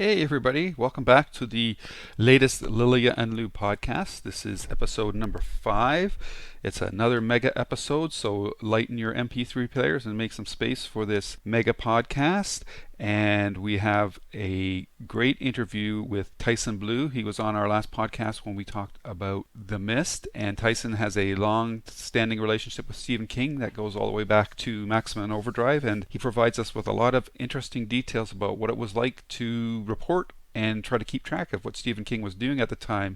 Hey everybody, welcome back to the latest Lilja and Lou podcast. This is episode number 5. It's another mega episode, so lighten your MP3 players and make some space for this mega podcast. And we have a great interview with Tyson Blue. He was on our last podcast when we talked about The Mist, and Tyson has a long-standing relationship with Stephen King that goes all the way back to Maximum Overdrive, and he provides us with a lot of interesting details about what it was like to report and try to keep track of what Stephen King was doing at the time.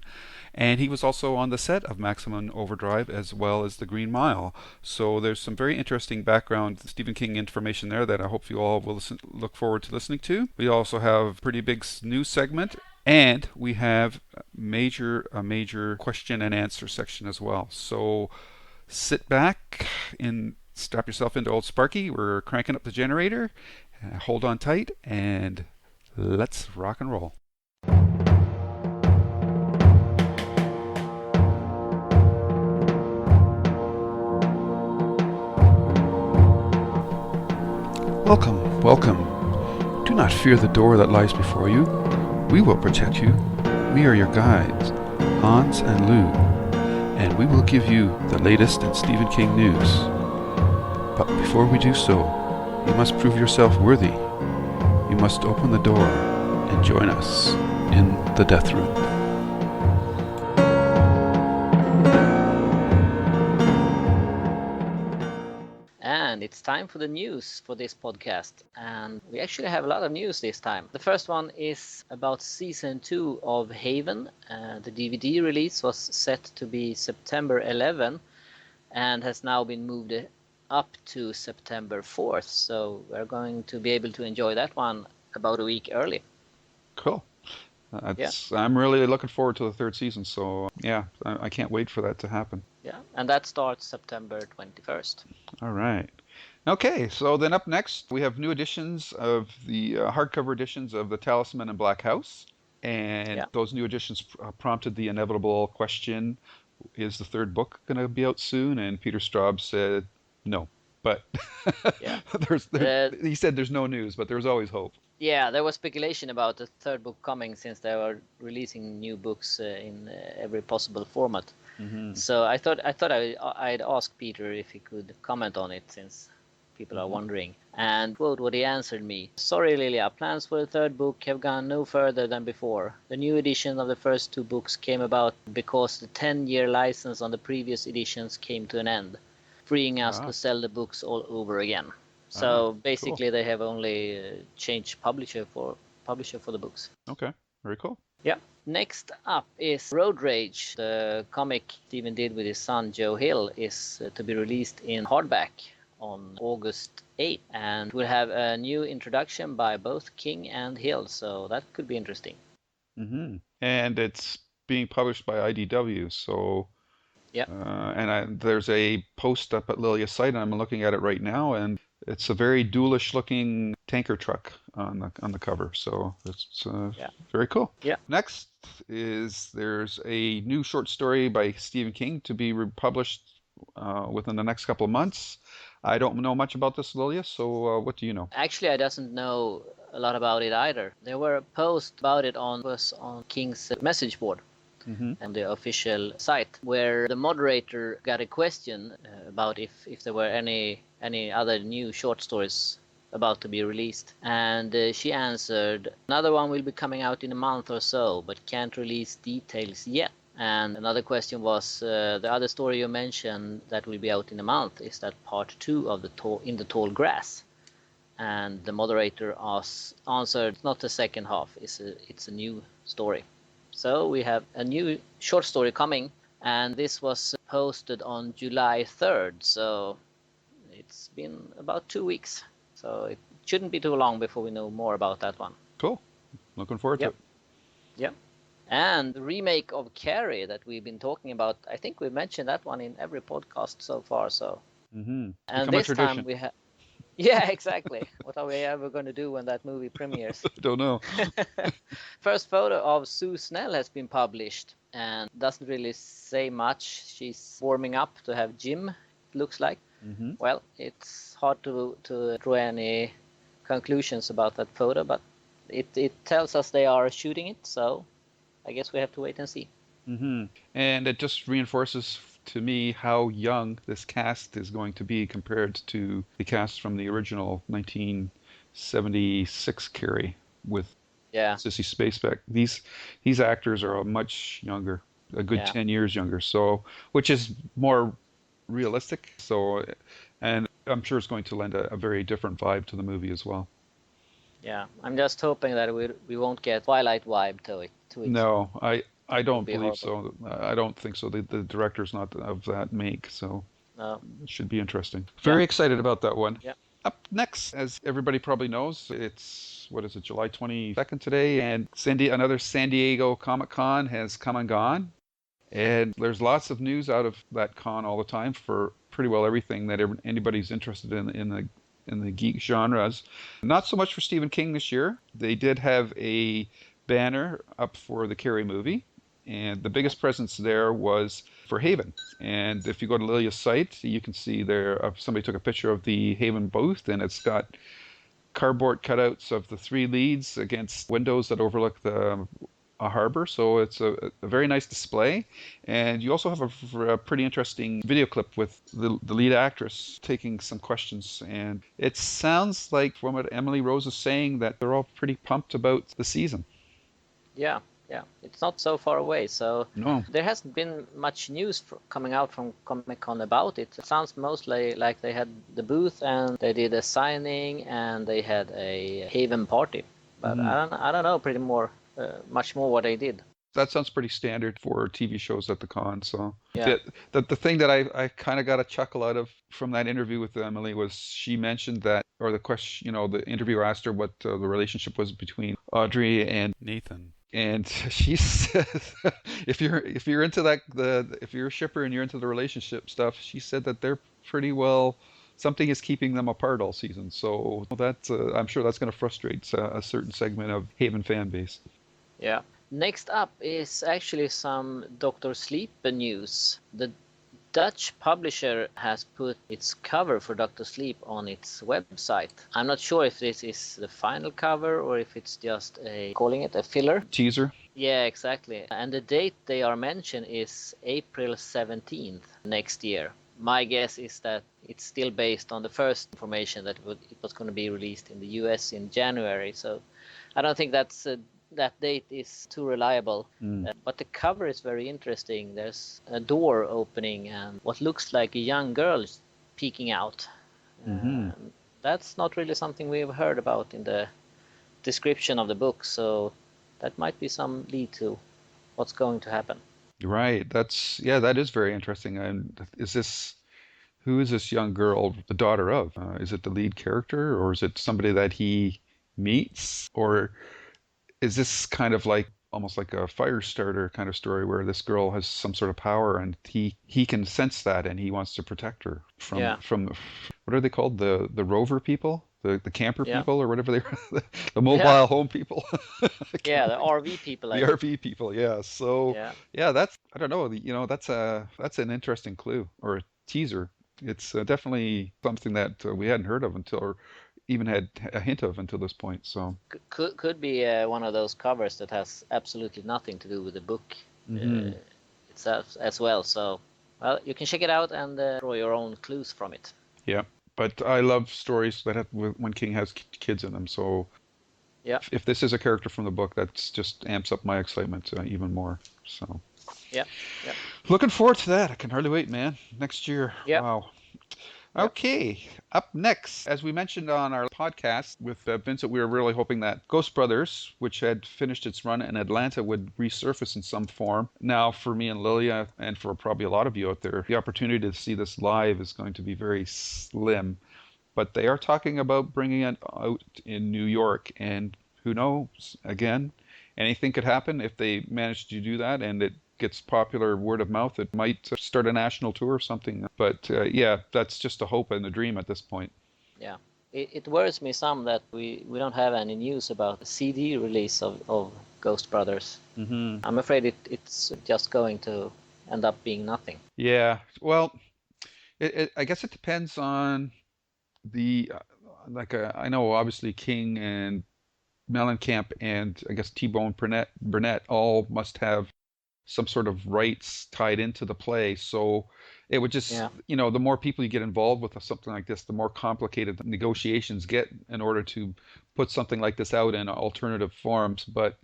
And he was also on the set of Maximum Overdrive as well as The Green Mile. So there's some very interesting background Stephen King information there that I hope you all will look forward to listening to. We also have a pretty big news segment, and we have a major question and answer section as well. So sit back and strap yourself into old Sparky. We're cranking up the generator. Hold on tight and let's rock and roll. Welcome, welcome. Do not fear the door that lies before you. We will protect you. We are your guides, Hans and Lou, and we will give you the latest in Stephen King news. But before we do so, you must prove yourself worthy. You must open the door and join us in the death room. And it's time for the news for this podcast. And we actually have a lot of news this time. The first one is about season 2 of Haven. The DVD release was set to be September 11 and has now been moved up to September 4th. So we're going to be able to enjoy that one about a week early. Cool. I'm really looking forward to the third season, so yeah, I can't wait for that to happen. Yeah, and that starts September 21st. All right. Okay, so then up next, we have new editions of the hardcover editions of The Talisman and Black House. And those new editions prompted the inevitable question, is the third book going to be out soon? And Peter Straub said no. But he said there's no news, but there's always hope. Yeah, there was speculation about the third book coming since they were releasing new books in every possible format. Mm-hmm. So I thought I'd ask Peter if he could comment on it since people are wondering. And quote what he answered me. Sorry, Lilja, plans for the third book have gone no further than before. The new edition of the first 2 books came about because the 10-year license on the previous editions came to an end, freeing us to sell the books all over again. So basically, they have only changed publisher for the books. Okay, very cool. Yeah. Next up is Road Rage. The comic Stephen did with his son Joe Hill is to be released in hardback on August 8th, and we'll have a new introduction by both King and Hill. So that could be interesting. Mm-hmm. And it's being published by IDW, so. Yeah. There's a post up at Lilja's site, and I'm looking at it right now, and it's a very duelish-looking tanker truck on the cover, so it's very cool. Yeah. Next is there's a new short story by Stephen King to be republished within the next couple of months. I don't know much about this, Lilja, so what do you know? Actually, I doesn't know a lot about it either. There were a post about it on King's message board. Mm-hmm. On the official site, where the moderator got a question about if there were any other new short stories about to be released, and she answered, another one will be coming out in a month or so, but can't release details yet. And another question was, the other story you mentioned that will be out in a month, is that part 2 of In the Tall Grass? And the moderator answered, not the second half, it's a new story. So we have a new short story coming, and this was posted on July 3rd, so it's been about 2 weeks. So it shouldn't be too long before we know more about that one. Cool. Looking forward to it. Yeah. And the remake of Carrie that we've been talking about, I think we mentioned that one in every podcast so far. So. Mm-hmm. And this time we have. Yeah, exactly. What are we ever going to do when that movie premieres? Don't know. First photo of Sue Snell has been published and doesn't really say much. She's warming up to have Jim, it looks like. Mm-hmm. Well, it's hard to draw any conclusions about that photo, but It tells us they are shooting it, so I guess we have to wait and see. And it just reinforces to me how young this cast is going to be compared to the cast from the original 1976 Carrie with Yeah, Sissy Spacek. These actors are much younger, a good yeah, 10 years younger, so which is more realistic. So, and I'm sure it's going to lend a very different vibe to the movie as well. yeah. I'm just hoping that we won't get Twilight vibe to it. To it. No, I That would don't be believe horrible. so. I don't think so. The director's not of that make, so No. it should be interesting. Yeah, Very excited about that one. yeah, Up next, as everybody probably knows, it's what is it, July 22nd today, and another San Diego Comic Con has come and gone. And there's lots of news out of that con all the time for pretty well everything that anybody's interested in the geek genres. Not so much for Stephen King this year. They did have a banner up for the Carrie movie, and the yeah, biggest presence there was for Haven. And if you go to Lilja's site, you can see there somebody took a picture of the Haven booth, and it's got cardboard cutouts of the three leads against windows that overlook a harbor. So it's a very nice display. And you also have a pretty interesting video clip with the lead actress taking some questions. And it sounds like, from what Emily Rose is saying, that they're all pretty pumped about the season. yeah, yeah. It's not so far away, so No. there hasn't been much news coming out from Comic Con about it. It sounds mostly like they had the booth and they did a signing and they had a Haven party, but Mhm. I don't know pretty much more what they did. That sounds pretty standard for TV shows at the con. So Yeah, the thing that I kind of got a chuckle out of from that interview with Emily was she mentioned that, or the question, the interviewer asked her what the relationship was between Audrey and Nathan. And she says, if you're into if you're a shipper and you're into the relationship stuff, she said that they're pretty well. Something is keeping them apart all season. So that's I'm sure that's going to frustrate a certain segment of Haven fan base. yeah. Next up is actually some Doctor Sleep news. The Dutch publisher has put its cover for Doctor Sleep on its website. I'm not sure if this is the final cover or if it's just calling it a filler. Teaser. Yeah, exactly. And the date they are mentioned is April 17th next year. My guess is that it's still based on the first information that it was going to be released in the US in January. So I don't think that date is too reliable. Mm. But the cover is very interesting. There's a door opening and what looks like a young girl peeking out. Mm-hmm. That's not really something we've heard about in the description of the book, so that might be some lead to what's going to happen. Right. That is very interesting. And who is this young girl the daughter of? Is it the lead character, or is it somebody that he meets, or is this kind of like almost like a fire starter kind of story where this girl has some sort of power and he can sense that and he wants to protect her Yeah, from what are they called, the rover people, the camper yeah, people, or whatever they are, the yeah, mobile home people. I yeah. can't The RV people, The I think. RV people, yeah. So, Yeah, yeah, that's I don't know. That's an interesting clue or a teaser. It's definitely something that we hadn't heard of until, or even had a hint of until this point. So, could be one of those covers that has absolutely nothing to do with the book hmm uh, itself as well. So, well, you can check it out and draw your own clues from it. yeah. But I love stories that have when King has kids in them. So, Yeah, if this is a character from the book, that's just amps up my excitement even more. So, yeah, yeah, looking forward to that. I can hardly wait, man. Next year. yeah, Wow. yeah. Okay, up next, as we mentioned on our podcast with Vincent, we were really hoping that Ghost Brothers, which had finished its run in Atlanta, would resurface in some form. Now, for me and Lilia, and for probably a lot of you out there, the opportunity to see this live is going to be very slim. But they are talking about bringing it out in New York, and who knows? Again, anything could happen if they manage to do that, and it gets popular word of mouth. It might start a national tour or something. But yeah, that's just a hope and a dream at this point. Yeah. It worries me some that we don't have any news about the CD release of Ghost Brothers. Hmm. I'm afraid it's just going to end up being nothing. Yeah, well, I guess it depends on the I know obviously King and Mellencamp and I guess T-Bone Burnett all must have some sort of rights tied into the play. So it would just, Yeah. the more people you get involved with something like this, the more complicated the negotiations get in order to put something like this out in alternative forms. But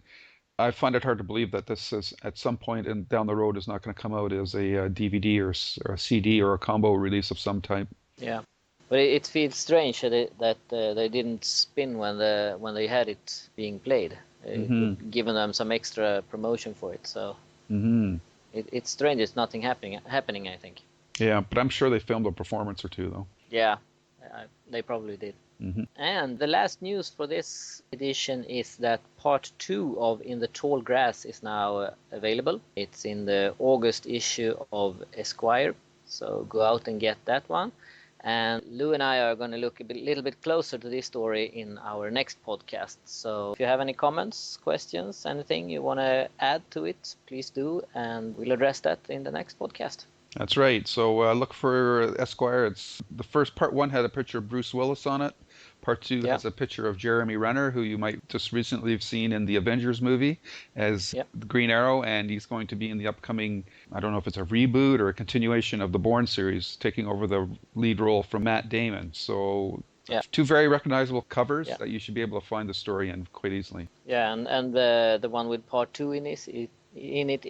I find it hard to believe that this is at some point and down the road is not going to come out as a DVD or a CD or a combo release of some type. Yeah. But it feels strange that they didn't spin when they had it being played. It Mm-hmm. would given them some extra promotion for it. So Mm-hmm. it's strange. It's nothing happening. I think. Yeah, but I'm sure they filmed a performance or two though. Yeah, they probably did. Mm-hmm. And the last news for this edition is that part 2 of In the Tall Grass is now available. It's in the August issue of Esquire, so go out and get that one. And Lou and I are going to look a little bit closer to this story in our next podcast. So if you have any comments, questions, anything you want to add to it, please do, and we'll address that in the next podcast. That's right. So look for Esquire. It's the first part one had a picture of Bruce Willis on it. Part two has a picture of Jeremy Renner, who you might just recently have seen in the Avengers movie as Green Arrow, and he's going to be in the upcoming, I don't know if it's a reboot or a continuation of the Bourne series, taking over the lead role from Matt Damon. So two very recognizable covers that you should be able to find the story in quite easily. Yeah, and the one with part 2 in it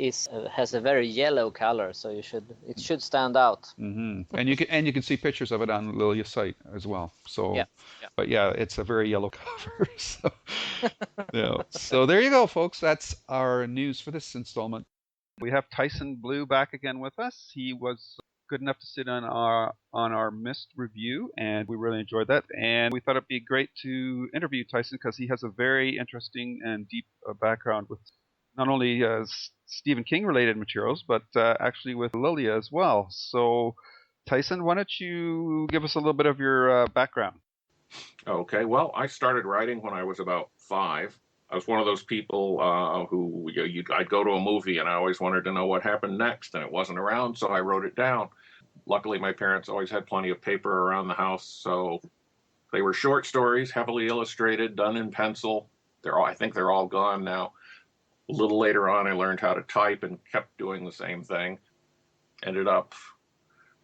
has a very yellow color, so it should stand out. Mm-hmm. And you can see pictures of it on Lilja's site as well. So, but it's a very yellow cover. So, so there you go, folks. That's our news for this installment. We have Tyson Blue back again with us. He was good enough to sit on our Mist review, and we really enjoyed that. And we thought it'd be great to interview Tyson because he has a very interesting and deep background with not only Stephen King related materials, but actually with Lilja as well. So, Tyson, why don't you give us a little bit of your background? Okay, well, I started writing when I was about 5. I was one of those people who I'd go to a movie and I always wanted to know what happened next, and it wasn't around, so I wrote it down. Luckily, my parents always had plenty of paper around the house, so they were short stories, heavily illustrated, done in pencil. I think they're all gone now. A little later on, I learned how to type and kept doing the same thing.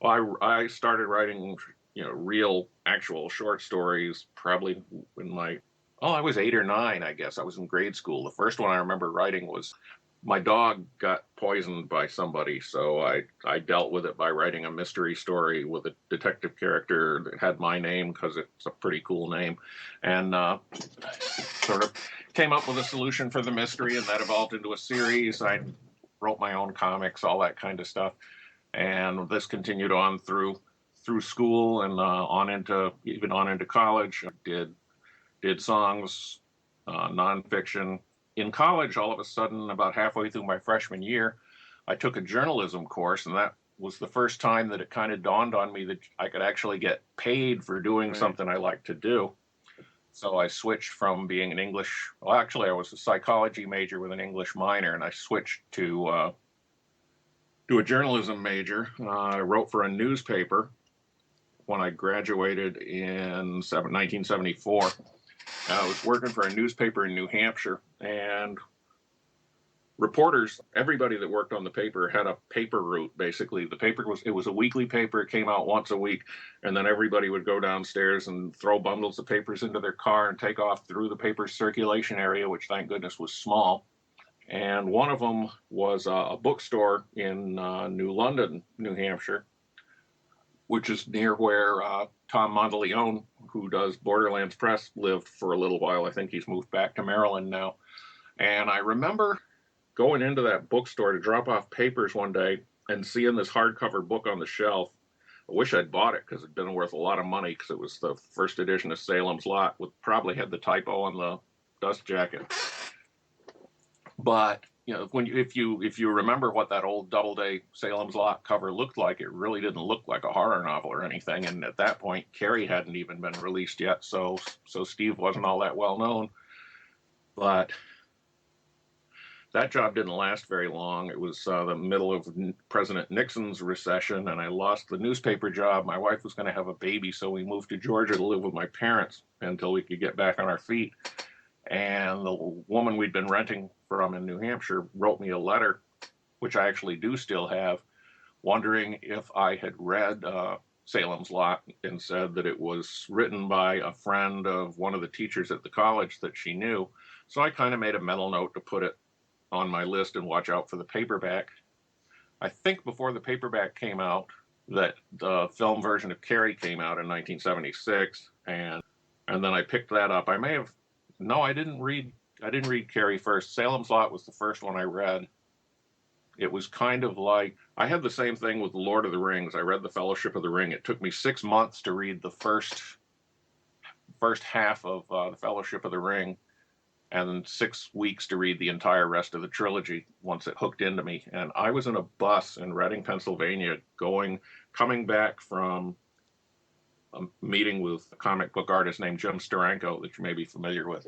I started writing, real, actual short stories probably when I was 8 or 9, I guess. I was in grade school. The first one I remember writing was my dog got poisoned by somebody, so I dealt with it by writing a mystery story with a detective character that had my name because it's a pretty cool name, and sort of came up with a solution for the mystery, and that evolved into a series. I wrote my own comics, all that kind of stuff, and this continued on through school and on into college. I did songs, nonfiction. In college, all of a sudden, about halfway through my freshman year, I took a journalism course, and that was the first time that it kind of dawned on me that I could actually get paid for doing something I like to do. So I switched from being I was a psychology major with an English minor, and I switched to a journalism major. I wrote for a newspaper when I graduated in 1974. I was working for a newspaper in New Hampshire, and reporters, everybody that worked on the paper had a paper route, basically. It was a weekly paper. It came out once a week, and then everybody would go downstairs and throw bundles of papers into their car and take off through the paper circulation area, which thank goodness was small. And one of them was a bookstore in New London, New Hampshire, which is near where Tom Monteleone, who does Borderlands Press, lived for a little while. I think he's moved back to Maryland now. And I remember going into that bookstore to drop off papers one day and seeing this hardcover book on the shelf. I wish I'd bought it because it'd been worth a lot of money because it was the first edition of Salem's Lot, which probably had the typo on the dust jacket. But if you remember what that old Doubleday Salem's Lot cover looked like, it really didn't look like a horror novel or anything. And at that point, Carrie hadn't even been released yet, so Steve wasn't all that well known. But that job didn't last very long. It was the middle of President Nixon's recession, and I lost the newspaper job. My wife was going to have a baby, so we moved to Georgia to live with my parents until we could get back on our feet. And the woman we'd been renting from in New Hampshire wrote me a letter, which I actually do still have, wondering if I had read Salem's Lot, and said that it was written by a friend of one of the teachers at the college that she knew. So I kind of made a mental note to put it on my list and watch out for the paperback. I think before the paperback came out, that the film version of Carrie came out in 1976, and then I picked that up. I didn't read Carrie first. Salem's Lot was the first one I read. It was kind of like, I had the same thing with Lord of the Rings. I read The Fellowship of the Ring. It took me 6 months to read the first half of The Fellowship of the Ring, and 6 weeks to read the entire rest of the trilogy once it hooked into me. And I was in a bus in Reading, Pennsylvania, coming back from a meeting with a comic book artist named Jim Steranko that you may be familiar with.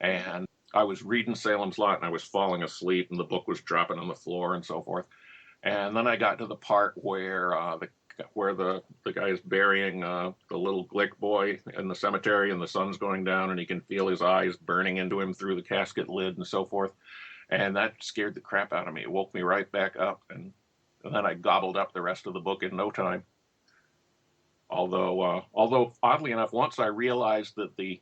And I was reading Salem's Lot and I was falling asleep and the book was dropping on the floor and so forth. And then I got to the part where the guy is burying the little Glick boy in the cemetery, and the sun's going down and he can feel his eyes burning into him through the casket lid and so forth. And that scared the crap out of me. It woke me right back up, and then I gobbled up the rest of the book in no time. Although oddly enough, once I realized that the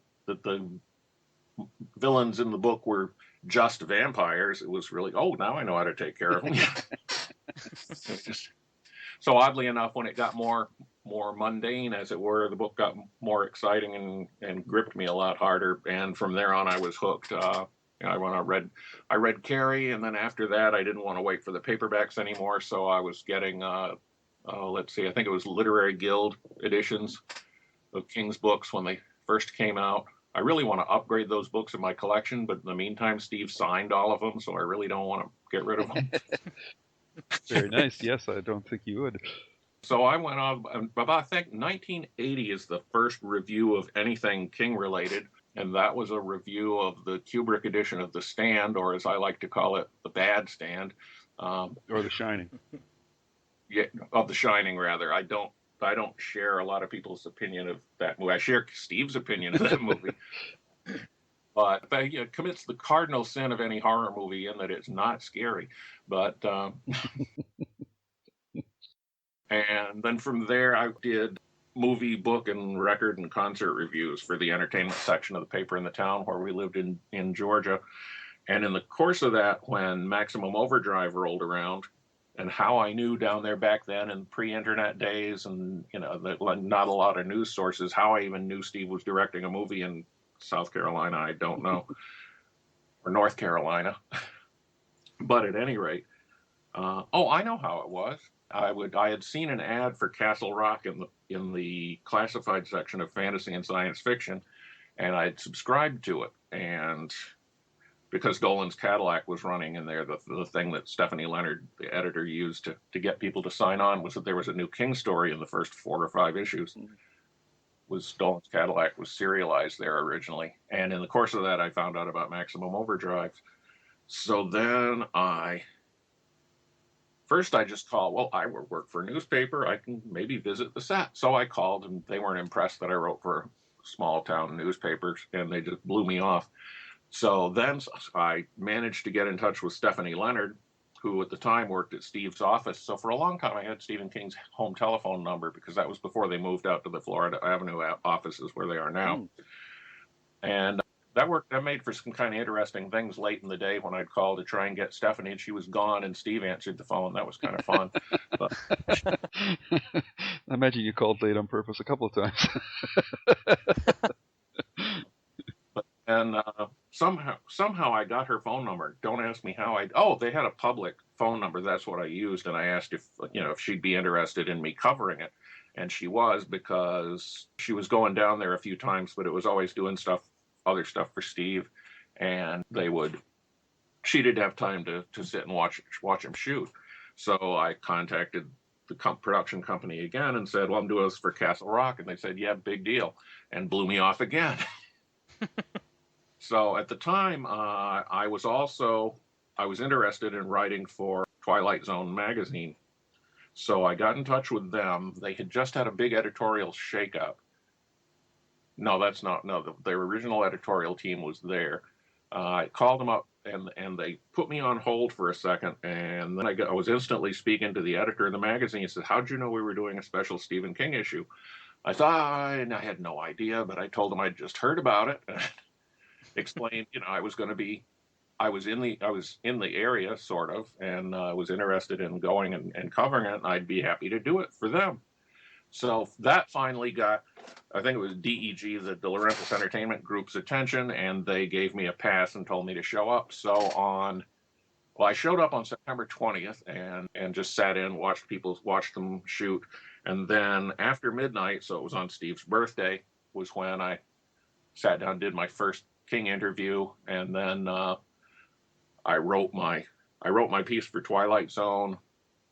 villains in the book were just vampires, it was really, oh, now I know how to take care of them. So oddly enough, when it got more mundane, as it were, the book got more exciting and gripped me a lot harder. And from there on, I was hooked. I read Carrie, and then after that, I didn't want to wait for the paperbacks anymore. So I was getting, I think it was Literary Guild editions of King's books when they first came out. I really want to upgrade those books in my collection, but in the meantime, Steve signed all of them, so I really don't want to get rid of them. Very nice. Yes, I don't think you would. So I went on about, I think 1980 is the first review of anything King related, and that was a review of the Kubrick edition of The Stand, or as I like to call it, The Bad Stand. Or The Shining. Yeah, of The Shining, rather. I don't share a lot of people's opinion of that movie. I share Steve's opinion of that movie. But it commits the cardinal sin of any horror movie in that it's not scary. But and then from there, I did movie, book, and record and concert reviews for the entertainment section of the paper in the town where we lived in Georgia. And in the course of that, when Maximum Overdrive rolled around, and how I knew down there back then in pre-internet days, and not a lot of news sources, how I even knew Steve was directing a movie in South Carolina, I don't know, or North Carolina. But at any rate, I know how it was. I had seen an ad for Castle Rock in the classified section of fantasy and science fiction, and I had subscribed to it. And because Dolan's Cadillac was running in there, the thing that Stephanie Leonard, the editor, used to get people to sign on was that there was a new King story in the first 4 or 5 issues. Was Dolan's Cadillac was serialized there originally. And in the course of that, I found out about Maximum Overdrive. So then I just called, well, I work for a newspaper. I can maybe visit the set. So I called, and they weren't impressed that I wrote for small town newspapers, and they just blew me off. So then I managed to get in touch with Stephanie Leonard, who at the time worked at Steve's office. So for a long time, I had Stephen King's home telephone number, because that was before they moved out to the Florida Avenue offices where they are now. And that made for some kind of interesting things late in the day when I'd call to try and get Stephanie, and she was gone, and Steve answered the phone. That was kind of fun. But I imagine you called late on purpose a couple of times. And somehow I got her phone number. Don't ask me how they had a public phone number. That's what I used. And I asked if she'd be interested in me covering it. And she was, because she was going down there a few times, but it was always doing other stuff for Steve. And she didn't have time to sit and watch him shoot. So I contacted the production company again and said, well, I'm doing this for Castle Rock. And they said, yeah, big deal. And blew me off again. So at the time, I was interested in writing for Twilight Zone magazine. So I got in touch with them. They had just had a big editorial shakeup. No, that's not. No, the original editorial team was there. I called them up, and they put me on hold for a second, and then I was instantly speaking to the editor of the magazine. He said, "How'd you know we were doing a special Stephen King issue?" I thought, and I had no idea, but I told him I'd just heard about it. Explained, I was going to be, I was in the area sort of, and I was interested in going and covering it, and I'd be happy to do it for them. So that finally got, I think it was DEG, the De Laurentiis Entertainment Group's attention, and they gave me a pass and told me to show up. So I showed up on September 20th and just sat in, watched them shoot. And then after midnight, so it was on Steve's birthday, was when I sat down, did my first King interview, and then I wrote my piece for Twilight Zone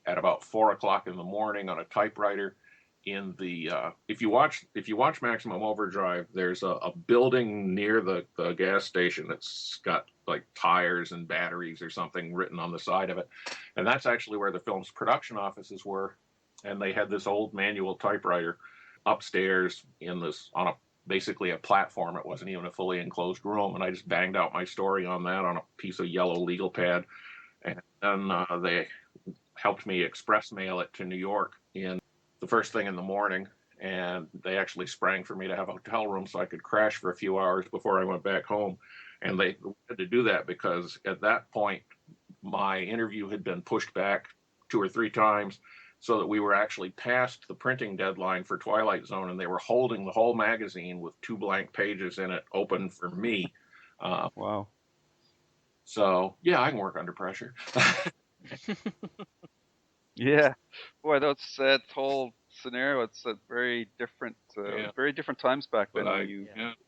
at about 4 o'clock in the morning on a typewriter. In the if you watch Maximum Overdrive, there's a building near the gas station that's got like tires and batteries or something written on the side of it, and that's actually where the film's production offices were. And they had this old manual typewriter upstairs on basically a platform. It wasn't even a fully enclosed room, and I just banged out my story on that on a piece of yellow legal pad, and then they helped me express mail it to New York in the first thing in the morning, and they actually sprang for me to have a hotel room so I could crash for a few hours before I went back home. And they had to do that because at that point my interview had been pushed back 2 or 3 times, so that we were actually past the printing deadline for Twilight Zone, and they were holding the whole magazine with 2 blank pages in it open for me. Wow. So yeah, I can work under pressure. Yeah, boy, that whole scenario. It's a very different times back then when you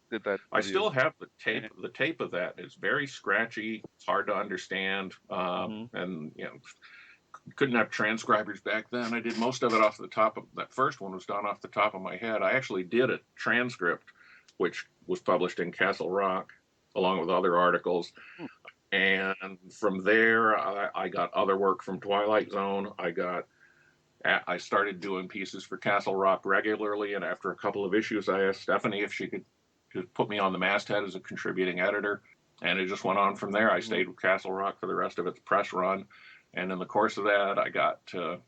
did that. I still have the tape. The tape of that is very scratchy. It's hard to understand, and couldn't have transcribers back then. I did most of it off the top of that first one was done off the top of my head. I actually did a transcript, which was published in Castle Rock, along with other articles. And from there, I got other work from Twilight Zone. I started doing pieces for Castle Rock regularly, and after a couple of issues, I asked Stephanie if she could just put me on the masthead as a contributing editor, and it just went on from there. I stayed with Castle Rock for the rest of its press run, and in the course of that, I got to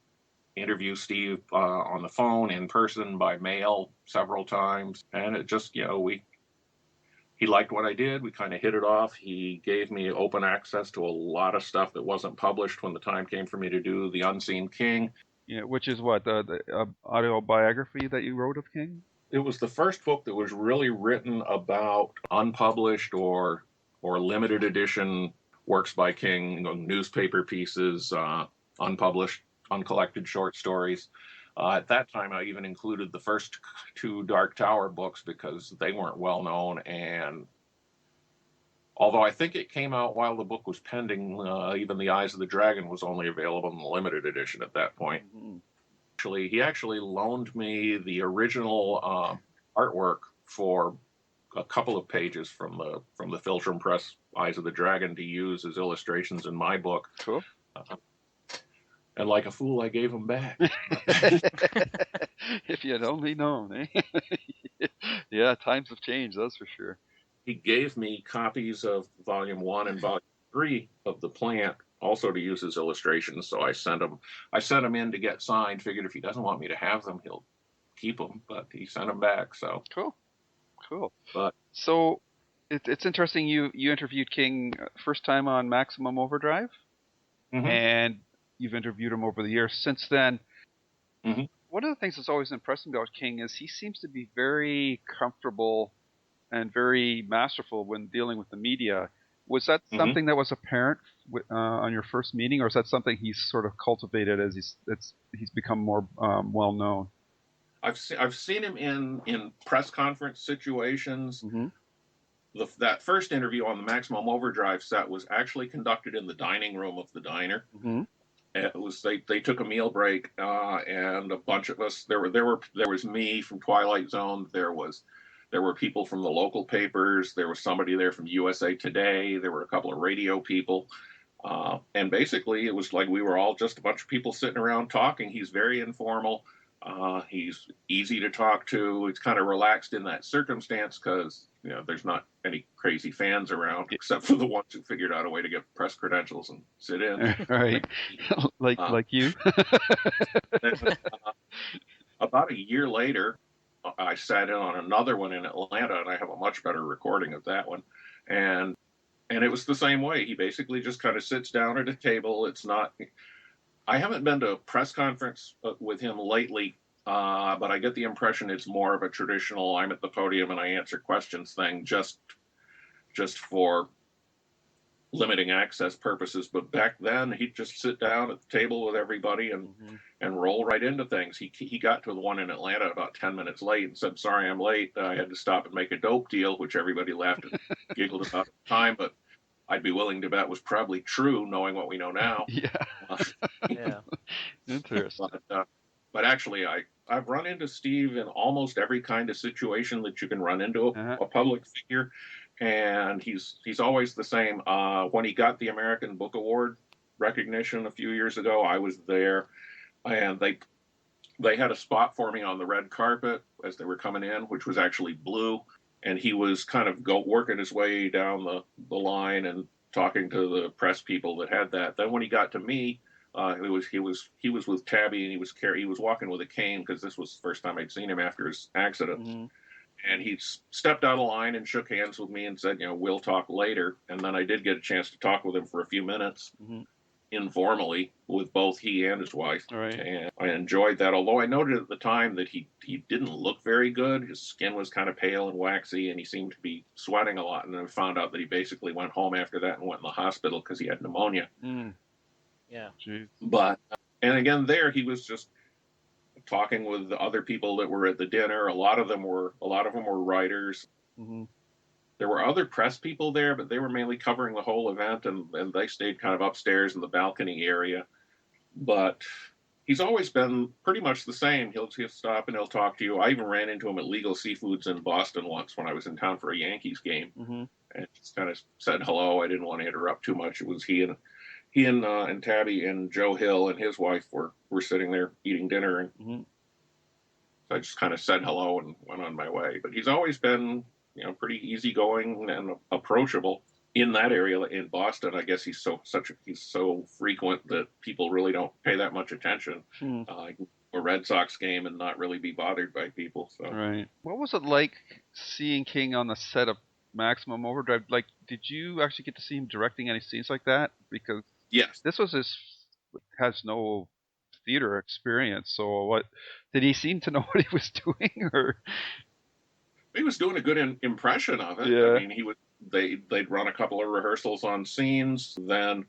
interview Steve on the phone, in person, by mail several times, and it just, he liked what I did. We kind of hit it off. He gave me open access to a lot of stuff that wasn't published when the time came for me to do The Unseen King. Yeah, which is what, the autobiography that you wrote of King? It was the first book that was really written about unpublished or limited edition works by King, newspaper pieces, unpublished, uncollected short stories. At that time, I even included the first 2 Dark Tower books because they weren't well known. And although I think it came out while the book was pending, even The Eyes of the Dragon was only available in the limited edition at that point. He actually loaned me the original artwork for a couple of pages from the Filtrum Press Eyes of the Dragon to use as illustrations in my book. Cool. And like a fool, I gave them back. If you had only known, eh? Yeah, times have changed, that's for sure. He gave me copies of Volume 1 and Volume 3 of The Plant, also to use as illustrations. So I sent them in to get signed. Figured if he doesn't want me to have them, he'll keep them. But he sent them back. So cool. But so it's interesting. You interviewed King first time on Maximum Overdrive, and you've interviewed him over the years since then. One of the things that's always impressed me about King is he seems to be very comfortable and very masterful when dealing with the media. Was that something that was apparent on your first meeting, or is that something he's sort of cultivated as he's become more well known? I've seen him in press conference situations. That first interview on the Maximum Overdrive set was actually conducted in the dining room of the diner. It was they took a meal break, and a bunch of us. There was me from Twilight Zone. There were people from the local papers. There was somebody there from USA Today. There were a couple of radio people, and basically it was like we were all just a bunch of people sitting around talking. He's very informal. He's easy to talk to. He's kind of relaxed in that circumstance because there's not any crazy fans around except for the ones who figured out a way to get press credentials and sit in. Right. like you. Then, about a year later, I sat in on another one in Atlanta, and I have a much better recording of that one. And it was the same way. He basically just kind of sits down at a table. It's not. I haven't been to a press conference with him lately, but I get the impression it's more of a traditional I'm at the podium and I answer questions thing, just for limiting access purposes. But back then, he'd just sit down at the table with everybody and roll right into things. He got to the one in Atlanta about 10 minutes late and said, "Sorry, I'm late. I had to stop and make a dope deal," which everybody laughed and giggled about at the time, but I'd be willing to bet was probably true, knowing what we know now. Yeah. Yeah. Interesting. But actually, I've run into Steve in almost every kind of situation that you can run into a public figure, and he's always the same. When he got the American Book Award recognition a few years ago, I was there, and they had a spot for me on the red carpet as they were coming in, which was actually blue, and he was kind of working his way down the line and talking to the press people that had that. Then when he got to me, he was with Tabby, and he was walking with a cane because this was the first time I'd seen him after his accident. And he stepped out of line and shook hands with me and said, "We'll talk later." And then I did get a chance to talk with him for a few minutes, informally, with both he and his wife. Right. And I enjoyed that, although I noted at the time that he didn't look very good. His skin was kind of pale and waxy, and he seemed to be sweating a lot. And then I found out that he basically went home after that and went in the hospital because he had pneumonia. Yeah. Jeez. But, and again, there he was just talking with the other people that were at the dinner. A lot of them were writers. There were other press people there, but they were mainly covering the whole event, and they stayed kind of upstairs in the balcony area. But he's always been pretty much the same. He'll stop and he'll talk to you. I even ran into him at Legal Seafoods in Boston once when I was in town for a Yankees game, and just kind of said hello. I didn't want to interrupt too much. It was he and Tabby and Joe Hill and his wife were sitting there eating dinner, and so I just kind of said hello and went on my way. But he's always been, pretty easygoing and approachable in that area in Boston. I guess he's so frequent that people really don't pay that much attention. A Red Sox game and not really be bothered by people. So. Right. What was it like seeing King on the set of Maximum Overdrive? Like, did you actually get to see him directing any scenes like that? Because yes, this was has no theater experience. So what did he seem to know what he was doing, or? He was doing a good impression of it. Yeah. I mean, they'd run a couple of rehearsals on scenes, then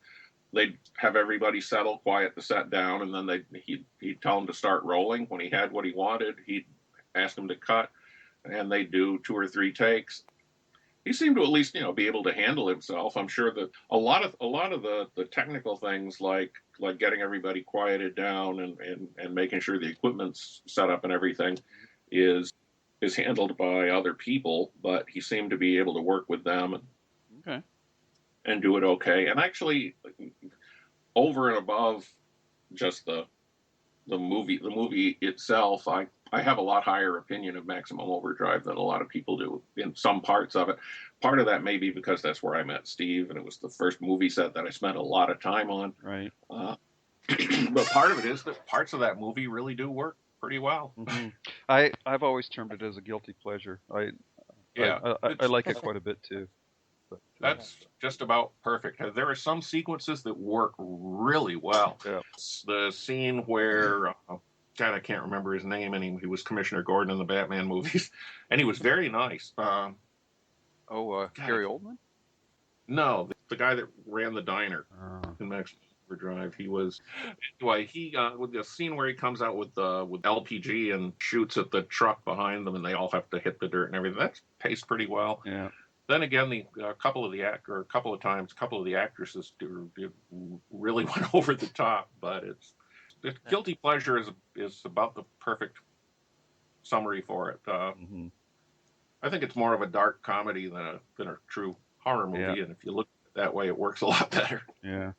they'd have everybody settle, quiet the set down, and then he'd tell them to start rolling. When he had what he wanted, he'd ask them to cut, and they'd do 2 or 3 takes. He seemed to at least, be able to handle himself. I'm sure that a lot of the technical things like getting everybody quieted down and making sure the equipment's set up and everything is handled by other people, but he seemed to be able to work with them and do it okay. And actually, over and above just the movie itself, I have a lot higher opinion of Maximum Overdrive than a lot of people do in some parts of it. Part of that may be because that's where I met Steve, and it was the first movie set that I spent a lot of time on. Right. But part of it is that parts of that movie really do work pretty well. I've always termed it as a guilty pleasure. I like it quite a bit too. But, that's just about perfect. There are some sequences that work really well. Yeah. The scene where God, I can't remember his name, and he was Commissioner Gordon in the Batman movies, and he was very nice. Gary Oldman? No, the guy that ran the diner in Maximum Overdrive. He was anyway. He with the scene where he comes out with LPG and shoots at the truck behind them, and they all have to hit the dirt and everything. That's paced pretty well. Yeah. Then again, a couple of the actresses really went over the top, but it's guilty pleasure is about the perfect summary for it. I think it's more of a dark comedy than a true horror movie, and if you look at it that way, it works a lot better. Yeah.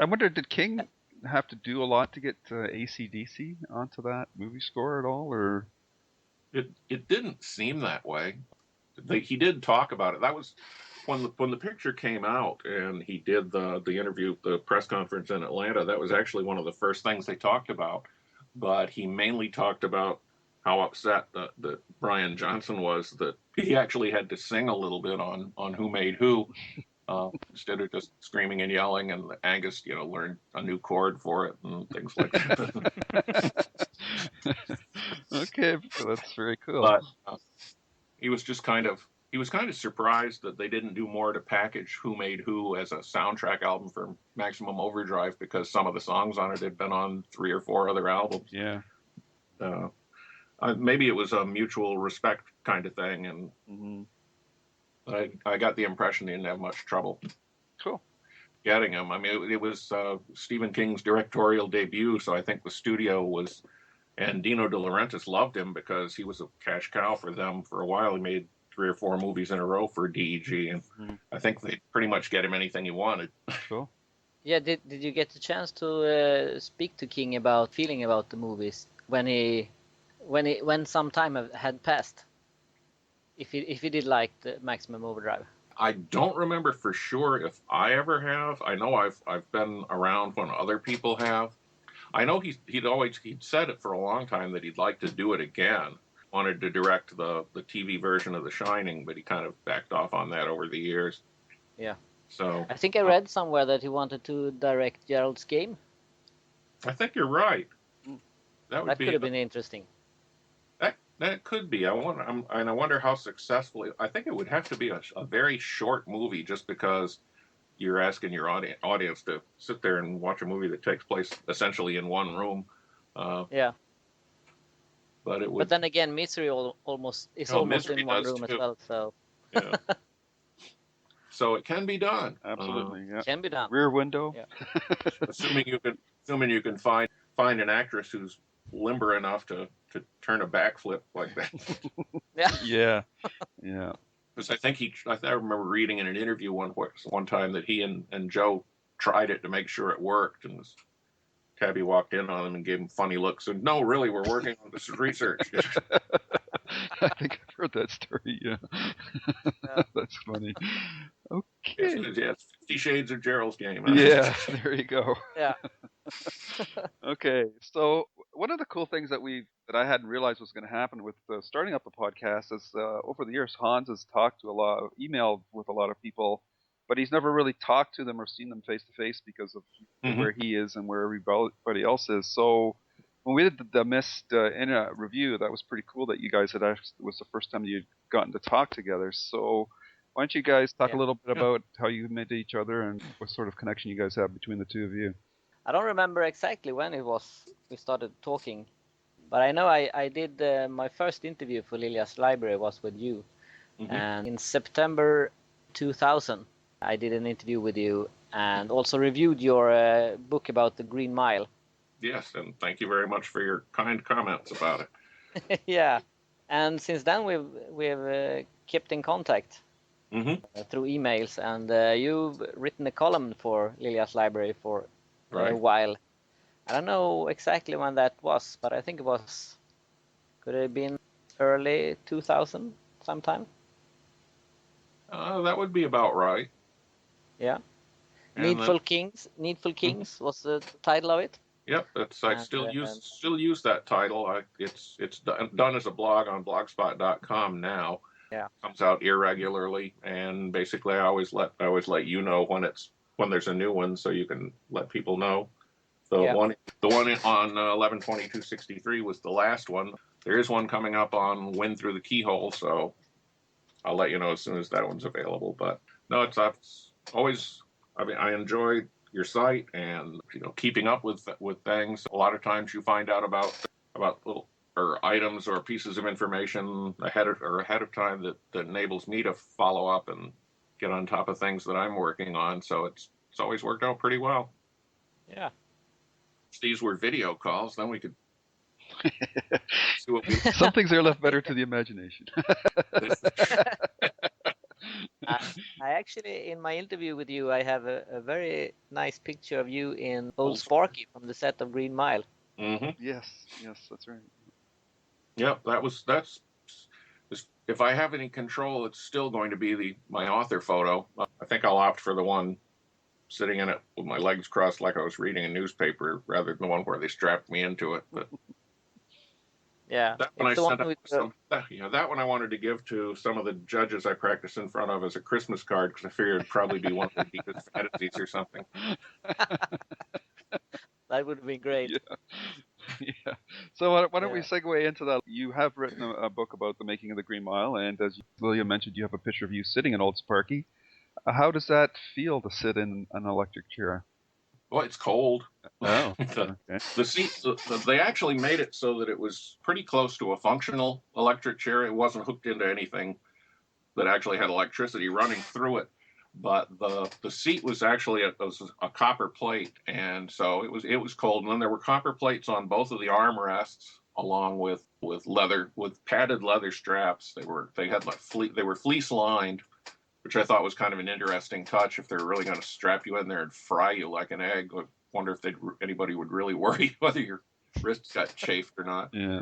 I wonder, did King have to do a lot to get AC/DC onto that movie score at all, or? It didn't seem that way. he did talk about it. That was when the picture came out, and he did the interview, the press conference in Atlanta. That was actually one of the first things they talked about. But he mainly talked about how upset that Brian Johnson was that he actually had to sing a little bit on Who Made Who, instead of just screaming and yelling. And Angus, learned a new chord for it and things like that. Okay, that's very cool. But he was kind of surprised that they didn't do more to package Who Made Who as a soundtrack album for Maximum Overdrive, because some of the songs on it had been on 3 or 4 other albums. Yeah. Maybe it was a mutual respect kind of thing, and I got the impression they didn't have much trouble getting him. I mean, it was Stephen King's directorial debut, so I think the studio and Dino De Laurentiis loved him because he was a cash cow for them for a while. He made 3 or 4 movies in a row for DEG, and I think they pretty much get him anything he wanted. Cool. Yeah, did you get the chance to speak to King about feeling about the movies when some time had passed? If he did like the Maximum Overdrive. I don't remember for sure if I ever have. I know I've been around when other people have. I know he'd said it for a long time that he'd like to do it again. Wanted to direct the TV version of The Shining, but he kind of backed off on that over the years. Yeah. So I think I read somewhere that he wanted to direct Gerald's Game. I think you're right. That could have been interesting. That could be. I wonder how successfully. I think it would have to be a very short movie, just because you're asking your audience to sit there and watch a movie that takes place essentially in one room. Yeah. But it would. But then again, Misery almost in one room too. as well. So. Yeah. So it can be done. Absolutely, yeah. Can be done. Rear window. Yeah. assuming you can find an actress who's limber enough to turn a backflip like that. Yeah. Yeah. Because I remember reading in an interview one time that he and Joe tried it to make sure it worked, and Tabby walked in on him and gave him funny looks and, "No, really, we're working on this research." I think I've heard that story, yeah. That's funny. Okay. Yes, 50 Shades of Gerald's Game. Yeah, there you go. Yeah. Okay, so one of the cool things that I hadn't realized was going to happen with starting up the podcast is over the years, Hans has emailed with a lot of people, but he's never really talked to them or seen them face to face because of where he is and where everybody else is. So when we did the Mist review, that was pretty cool that you guys it was the first time you'd gotten to talk together. So why don't you guys talk a little bit about how you met each other and what sort of connection you guys have between the two of you? I don't remember exactly when it was we started talking, but I know I did my first interview for Lilja's Library was with you, and in September 2000 I did an interview with you and also reviewed your book about the Green Mile. Yes, and thank you very much for your kind comments about it. Yeah, and since then we've kept in contact through emails, and you've written a column for Lilja's Library for a while. I don't know exactly when that was, but I think could it have been early 2000 sometime? That would be about right. Yeah. And Needful Kings was the title of it. Yep, I still use that title. It's done as a blog on blogspot.com now. Yeah. Comes out irregularly, and basically I always let you know when there's a new one, so you can let people know. The one on 11/22/63 was the last one. There is one coming up on Wind Through the Keyhole, so I'll let you know as soon as that one's available. But no, it's always. I mean, I enjoy your site and keeping up with things. A lot of times you find out about little items or pieces of information ahead of time that enables me to follow up and get on top of things that I'm working on. So it's always worked out pretty well. Yeah. If these were video calls, then we could see what Some things are left better to the imagination. I actually, in my interview with you, I have a very nice picture of you in Old Sparky from the set of Green Mile. Yes, that's right. Yeah, if I have any control, it's still going to be my author photo. I think I'll opt for the one sitting in it with my legs crossed like I was reading a newspaper, rather than the one where they strapped me into it. But Yeah, that one I it's the one sent out with that one I wanted to give to some of the judges I practice in front of as a Christmas card, because I figured it'd probably be one of their deepest fantasies or something. that would have been great. Yeah. Yeah. So why don't we Yeah. segue into that? You have written a book about the making of the Green Mile, and as Lilja mentioned, you have a picture of you sitting in Old Sparky. How does that feel to sit in an electric chair? Well, it's cold. Oh, the, okay. the seat, they actually made it so that it was pretty close to a functional electric chair. It wasn't hooked into anything that actually had electricity running through it. But the seat was actually a copper plate, and so it was cold. And then there were copper plates on both of the armrests, along with padded leather straps. They had they were fleece lined, which I thought was kind of an interesting touch. If they're really going to strap you in there and fry you like an egg, I wonder if anybody would really worry whether your wrists got chafed or not. Yeah.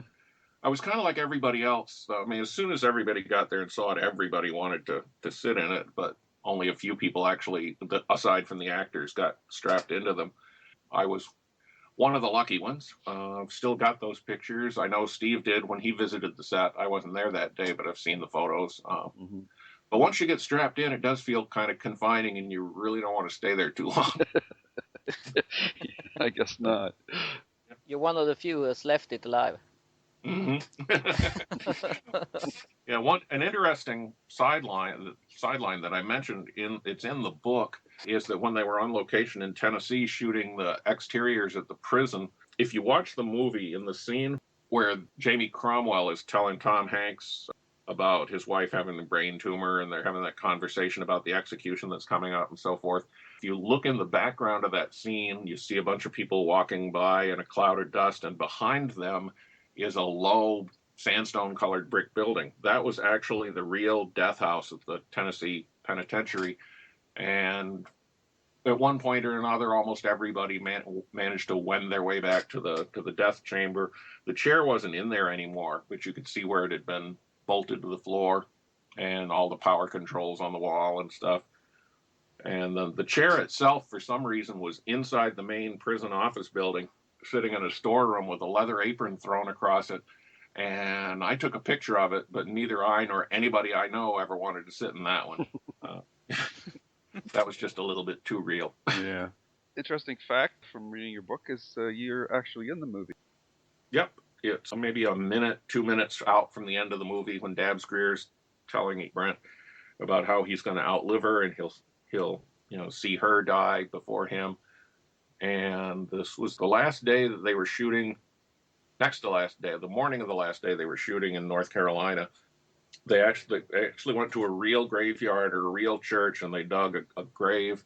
I was kind of like everybody else. I mean, as soon as everybody got there and saw it, everybody wanted to sit in it, but only a few people actually, aside from the actors, got strapped into them. I was one of the lucky ones. I've still got those pictures. I know Steve did when he visited the set. I wasn't there that day, but I've seen the photos. But once you get strapped in, it does feel kind of confining, and you really don't want to stay there too long. I guess not. You're one of the few who has left it alive. Mm-hmm. Yeah, an interesting sideline that I mentioned it's in the book is that when they were on location in Tennessee shooting the exteriors at the prison, if you watch the movie, in the scene where Jamie Cromwell is telling Tom Hanks about his wife having a brain tumor and they're having that conversation about the execution that's coming up and so forth, if you look in the background of that scene, you see a bunch of people walking by in a cloud of dust, and behind them is a low sandstone-colored brick building. That was actually the real death house at the Tennessee Penitentiary. And at one point or another, almost everybody managed to wend their way back to the death chamber. The chair wasn't in there anymore, but you could see where it had been bolted to the floor, and all the power controls on the wall and stuff. And the chair itself, for some reason, was inside the main prison office building, sitting in a storeroom with a leather apron thrown across it. And I took a picture of it, but neither I nor anybody I know ever wanted to sit in that one. That was just a little bit too real. Yeah. Interesting fact from reading your book is you're actually in the movie. Yep. It's maybe a minute, 2 minutes out from the end of the movie when Dabs Greer's telling Brent about how he's going to outlive her, and he'll see her die before him. And this was the last day that they were shooting. Next to last day, the morning of the last day they were shooting in North Carolina. They actually went to a real graveyard or a real church, and they dug a grave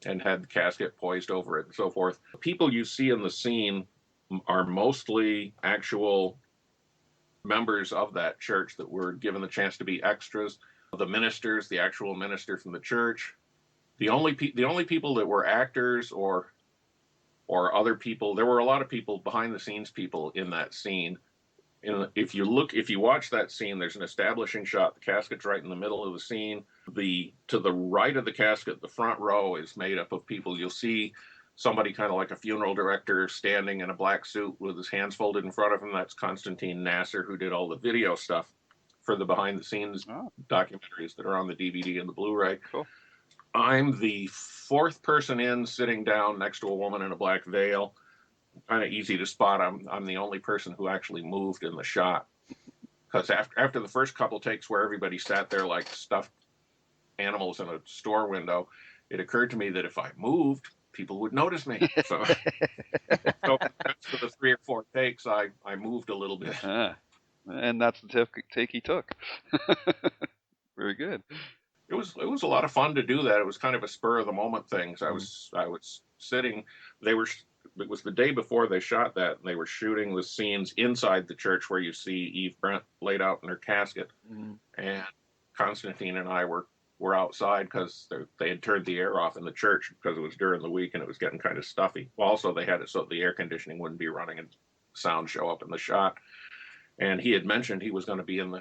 and had the casket poised over it and so forth. The people you see in the scene are mostly actual members of that church that were given the chance to be extras. The ministers, the actual minister from the church. The only people that were actors or other people, there were a lot of people, behind the scenes people in that scene. And if you watch that scene, there's an establishing shot. The casket's right in the middle of the scene. To the right of the casket, the front row is made up of people. You'll see somebody kind of like a funeral director standing in a black suit with his hands folded in front of him. That's Constantine Nasser, who did all the video stuff for the behind the scenes documentaries that are on the DVD and the Blu-ray. Cool. I'm the fourth person in, sitting down next to a woman in a black veil. Kind of easy to spot. I'm the only person who actually moved in the shot, because after the first couple takes where everybody sat there like stuffed animals in a store window, it occurred to me that if I moved, people would notice me. So after the 3 or 4 takes, I moved a little bit. And that's the take he took. Very good. It was a lot of fun to do that. It was kind of a spur of the moment thing. I was sitting. It was the day before they shot that, and they were shooting the scenes inside the church where you see Eve Brent laid out in her casket. And Constantine and I were outside because they had turned the air off in the church because it was during the week and it was getting kind of stuffy. Also, they had it so the air conditioning wouldn't be running and sound show up in the shot. And he had mentioned he was going to be in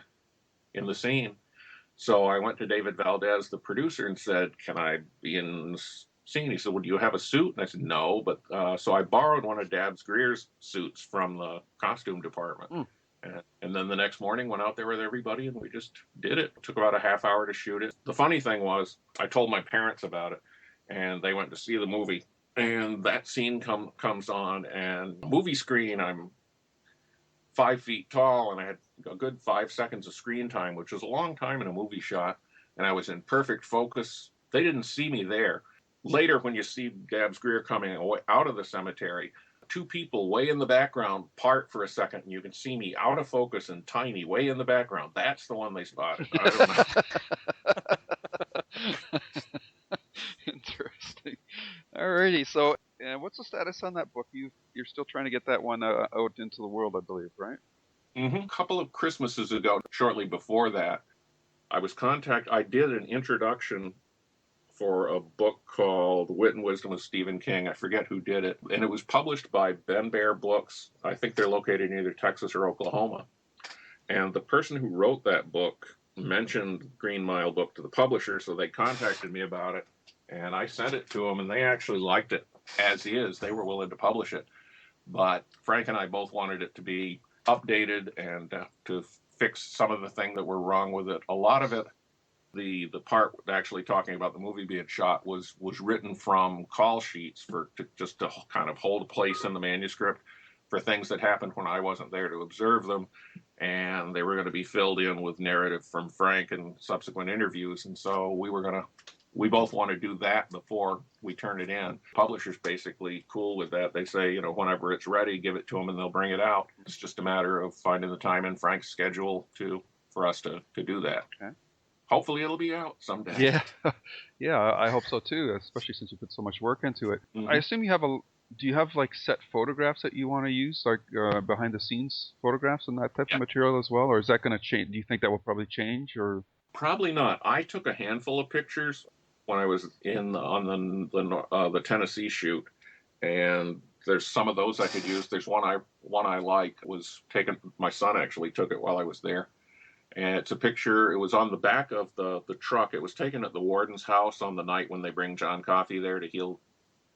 in the scene. So I went to David Valdez, the producer, and said, "Can I be in the scene?" He said, "Well, do you have a suit?" And I said, "No." But so I borrowed one of Dabbs Greer's suits from the costume department. And then the next morning went out there with everybody and we just did it. It took about a half hour to shoot it. The funny thing was I told my parents about it and they went to see the movie. And that scene comes on and movie screen, I'm 5 feet tall and I had a good 5 seconds of screen time, which was a long time in a movie shot. And I was in perfect focus. They didn't see me there. Later, when you see Dabbs Greer coming out of the cemetery, two people way in the background part for a second, and you can see me out of focus and tiny way in the background. That's the one they spotted. I don't know. Interesting. Alrighty. So, what's the status on that book? You're still trying to get that one out into the world, I believe, right? A couple of Christmases ago, shortly before that, I was contacted. I did an introduction for a book called Wit and Wisdom of Stephen King. I forget who did it. And it was published by Ben Bear Books. I think they're located in either Texas or Oklahoma. And the person who wrote that book mentioned Green Mile book to the publisher, so they contacted me about it. And I sent it to them, and they actually liked it as is. They were willing to publish it. But Frank and I both wanted it to be updated and to fix some of the things that were wrong with it. A lot of it, the part actually talking about the movie being shot was written from call sheets just to kind of hold a place in the manuscript for things that happened when I wasn't there to observe them, and they were going to be filled in with narrative from Frank and subsequent interviews. And so we both want to do that before we turn it in. Publisher's basically cool with that. They say, whenever it's ready, give it to them and they'll bring it out. It's just a matter of finding the time in Frank's schedule for us to do that. Okay. Hopefully it'll be out someday. Yeah, I hope so too, especially since you put so much work into it. Mm-hmm. I assume do you have like set photographs that you want to use, like behind the scenes photographs and that type of material as well? Or is that going to change? Do you think that will probably change or? Probably not. I took a handful of pictures when I was on the Tennessee shoot, and there's some of those I could use. There's one I like was taken. My son actually took it while I was there. And it's a picture. It was on the back of the truck. It was taken at the warden's house on the night when they bring John Coffey there to heal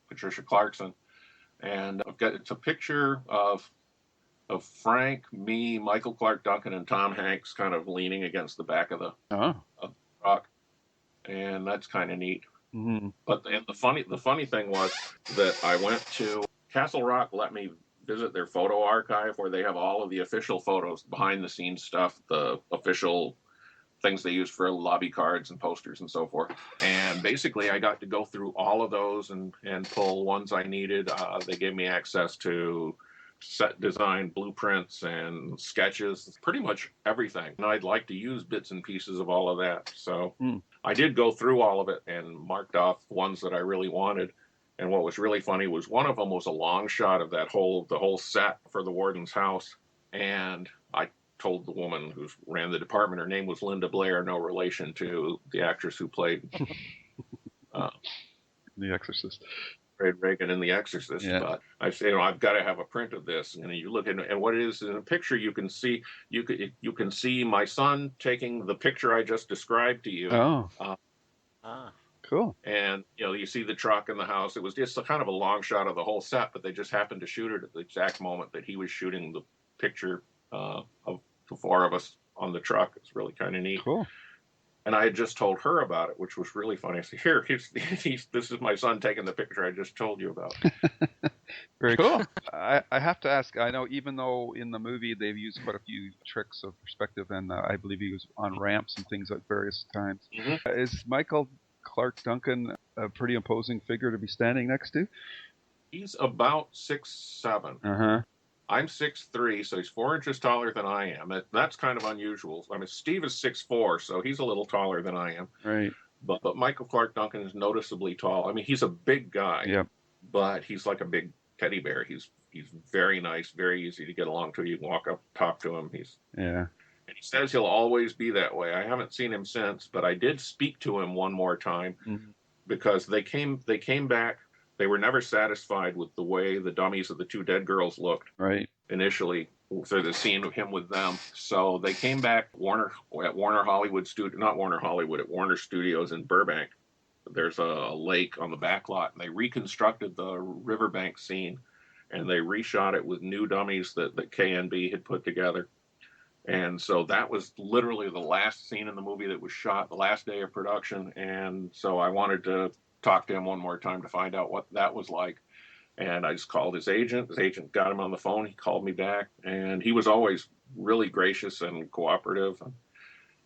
Patricia Clarkson. And it's a picture of Frank, me, Michael Clark Duncan, and Tom Hanks kind of leaning against the back of the truck. And that's kind of neat. Mm-hmm. But the funny thing was that I went to Castle Rock, let me visit their photo archive where they have all of the official photos, behind the scenes stuff, the official things they use for lobby cards and posters and so forth. And basically I got to go through all of those and pull ones I needed. They gave me access to set design blueprints and sketches, pretty much everything. And I'd like to use bits and pieces of all of that. So I did go through all of it and marked off ones that I really wanted. And what was really funny was one of them was a long shot of the whole set for the warden's house. And I told the woman who ran the department, her name was Linda Blair, no relation to the actress who played The Exorcist. Reagan in The Exorcist. Yeah. But I say, I've got to have a print of this. And you look at it, and what it is in a picture, you can see my son taking the picture I just described to you. Oh. Cool. And you see the truck in the house. It was just kind of a long shot of the whole set, but they just happened to shoot it at the exact moment that he was shooting the picture of the four of us on the truck. It's really kind of neat. Cool. And I had just told her about it, which was really funny. I said, "Here, this is my son taking the picture I just told you about." Very cool. I have to ask, I know even though in the movie they've used quite a few tricks of perspective, and I believe he was on ramps and things at various times, is Michael Clark Duncan a pretty imposing figure to be standing next to? He's about 6'7". I'm 6'3", so he's 4 inches taller than I am. That's kind of unusual. I mean, Steve is 6'4", so he's a little taller than I am. Right. But Michael Clark Duncan is noticeably tall. I mean, he's a big guy, but he's like a big teddy bear. He's very nice, very easy to get along to. You can walk up, talk to him. And he says he'll always be that way. I haven't seen him since, but I did speak to him one more time because they came back. They were never satisfied with the way the dummies of the two dead girls looked. Right. Initially, for the scene of him with them. So they came back at Warner Hollywood Studio, not Warner Hollywood, at Warner Studios in Burbank. There's a lake on the back lot, and they reconstructed the riverbank scene, and they reshot it with new dummies that KNB had put together. And so that was literally the last scene in the movie that was shot, the last day of production. And so I wanted to talk to him one more time to find out what that was like. And I just called his agent. His agent got him on the phone. He called me back, and he was always really gracious and cooperative.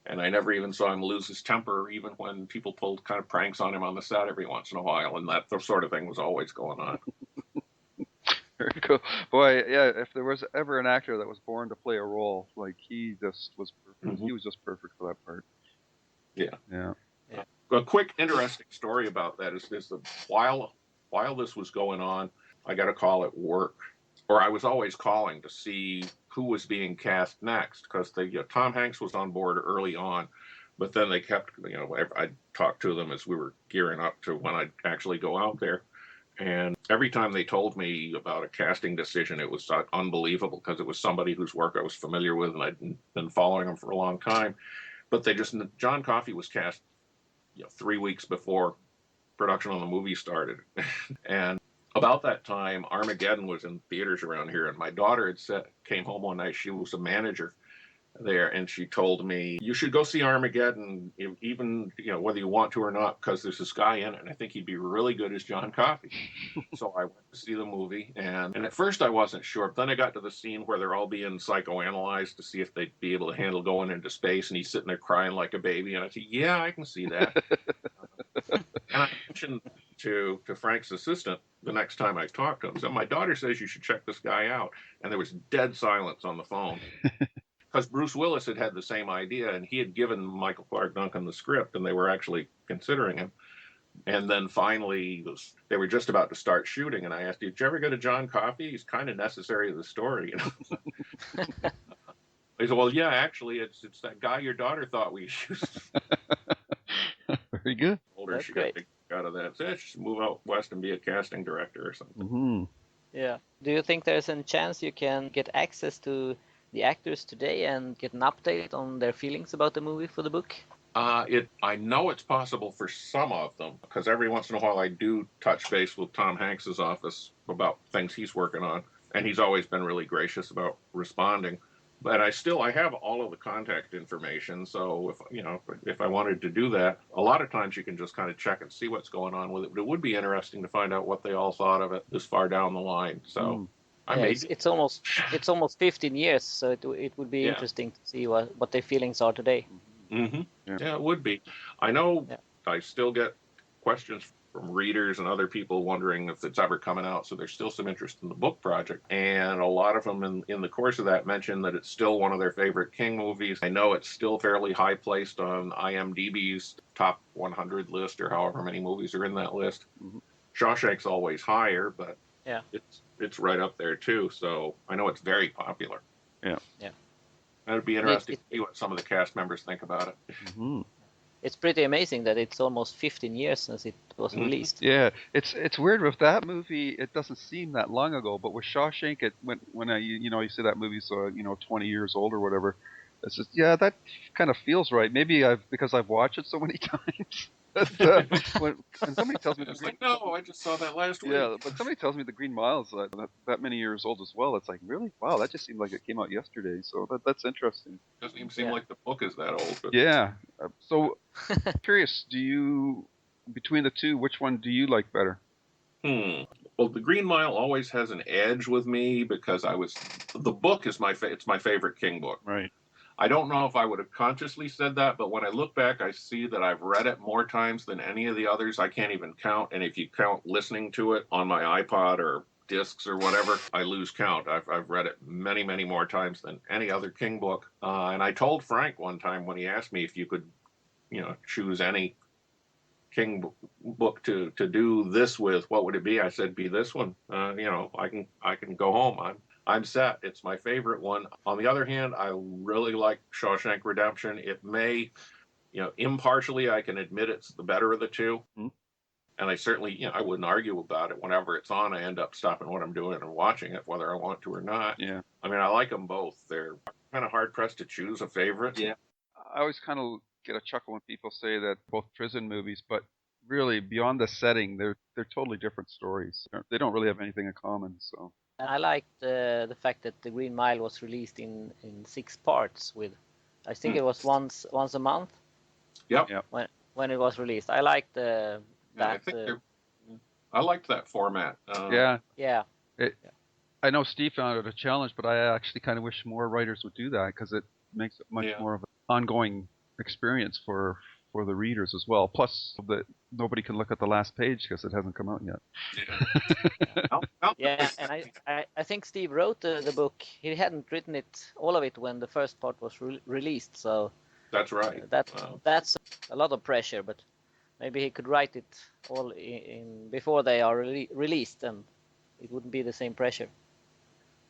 And I never even saw him lose his temper, even when people pulled kind of pranks on him on the set every once in a while. And that sort of thing was always going on. Very cool. Boy, yeah, if there was ever an actor that was born to play a role, like he just was perfect. Mm-hmm. He was just perfect for that part. Yeah. Yeah. A quick, interesting story about that is that while this was going on, I got a call at work, or I was always calling to see who was being cast next, because Tom Hanks was on board early on, but then they kept, I talked to them as we were gearing up to when I'd actually go out there. And every time they told me about a casting decision, it was unbelievable, because it was somebody whose work I was familiar with and I'd been following them for a long time. But John Coffey was cast 3 weeks before production on the movie started. And about that time, Armageddon was in theaters around here, and my daughter came home one night. She was a manager there, and she told me, you should go see Armageddon, even whether you want to or not, because there's this guy in it, and I think he'd be really good as John Coffey. So I went to see the movie, and at first I wasn't sure, but then I got to the scene where they're all being psychoanalyzed to see if they'd be able to handle going into space, and he's sitting there crying like a baby, and I said, yeah, I can see that. And I mentioned to Frank's assistant the next time I talked to him, so my daughter says you should check this guy out, and there was dead silence on the phone. Because Bruce Willis had the same idea, and he had given Michael Clark Duncan the script, and they were actually considering him. And then finally, they were just about to start shooting, and I asked, did you ever go to John Coffey? He's kind of necessary to the story. He said, well, yeah, actually, it's that guy your daughter thought we used. Very good. Older, that's she great. Got big out of that. So just move out west and be a casting director or something. Mm-hmm. Yeah. Do you think there's a chance you can get access to the actors today and get an update on their feelings about the movie for the book? I know it's possible for some of them, because every once in a while I do touch base with Tom Hanks's office about things he's working on, and he's always been really gracious about responding. But I have all of the contact information, so if I wanted to do that, a lot of times you can just kind of check and see what's going on with it. But it would be interesting to find out what they all thought of it this far down the line. So. It's almost 15 years, so it would be interesting to see what their feelings are today. Mm-hmm. Yeah, it would be. I know I still get questions from readers and other people wondering if it's ever coming out, so there's still some interest in the book project. And a lot of them in the course of that mention that it's still one of their favorite King movies. I know it's still fairly high placed on IMDb's top 100 list, or however many movies are in that list. Mm-hmm. Shawshank's always higher, but it's right up there too, so I know it's very popular. Yeah. It'd be interesting to see what some of the cast members think about it. Mm-hmm. It's pretty amazing that it's almost 15 years since it was released. Yeah, it's weird with that movie. It doesn't seem that long ago, but with Shawshank, when you see that movie, so 20 years old or whatever. It's just, that kind of feels right. Maybe because I've watched it so many times. When somebody tells me, no, I just saw that last week. Yeah, but somebody tells me the Green Mile is that many years old as well. It's like, really? Wow, that just seemed like it came out yesterday. So that's interesting. Doesn't even seem like the book is that old. But... Yeah. So, curious, between the two, which one do you like better? Well, the Green Mile always has an edge with me because the book is it's my favorite King book. Right. I don't know if I would have consciously said that, but when I look back, I see that I've read it more times than any of the others. I can't even count. And if you count listening to it on my iPod or discs or whatever, I lose count. I've read it many, many more times than any other King book. And I told Frank one time when he asked me if you could, choose any King book to do this with, what would it be? I said, be this one. I can go home. I'm set. It's my favorite one. On the other hand, I really like Shawshank Redemption. It may, impartially, I can admit it's the better of the two. Mm-hmm. And I certainly, I wouldn't argue about it. Whenever it's on, I end up stopping what I'm doing and watching it, whether I want to or not. Yeah. I mean, I like them both. They're kind of hard pressed to choose a favorite. Yeah. I always kind of get a chuckle when people say that both prison movies, but really beyond the setting, they're totally different stories. They don't really have anything in common. So I liked the fact that the Green Mile was released in 6 parts with, I think it was once a month. Yep. When it was released, I liked that. I think I liked that format. Yeah. I know Steve found it a challenge, but I actually kind of wish more writers would do that because it makes it much more of an ongoing experience for the readers as well. Plus, that nobody can look at the last page because it hasn't come out yet. Yeah, and I think Steve wrote the book. He hadn't written all of it when the first part was released, so that's right. That's a lot of pressure, but maybe he could write it all in before they are released, and it wouldn't be the same pressure.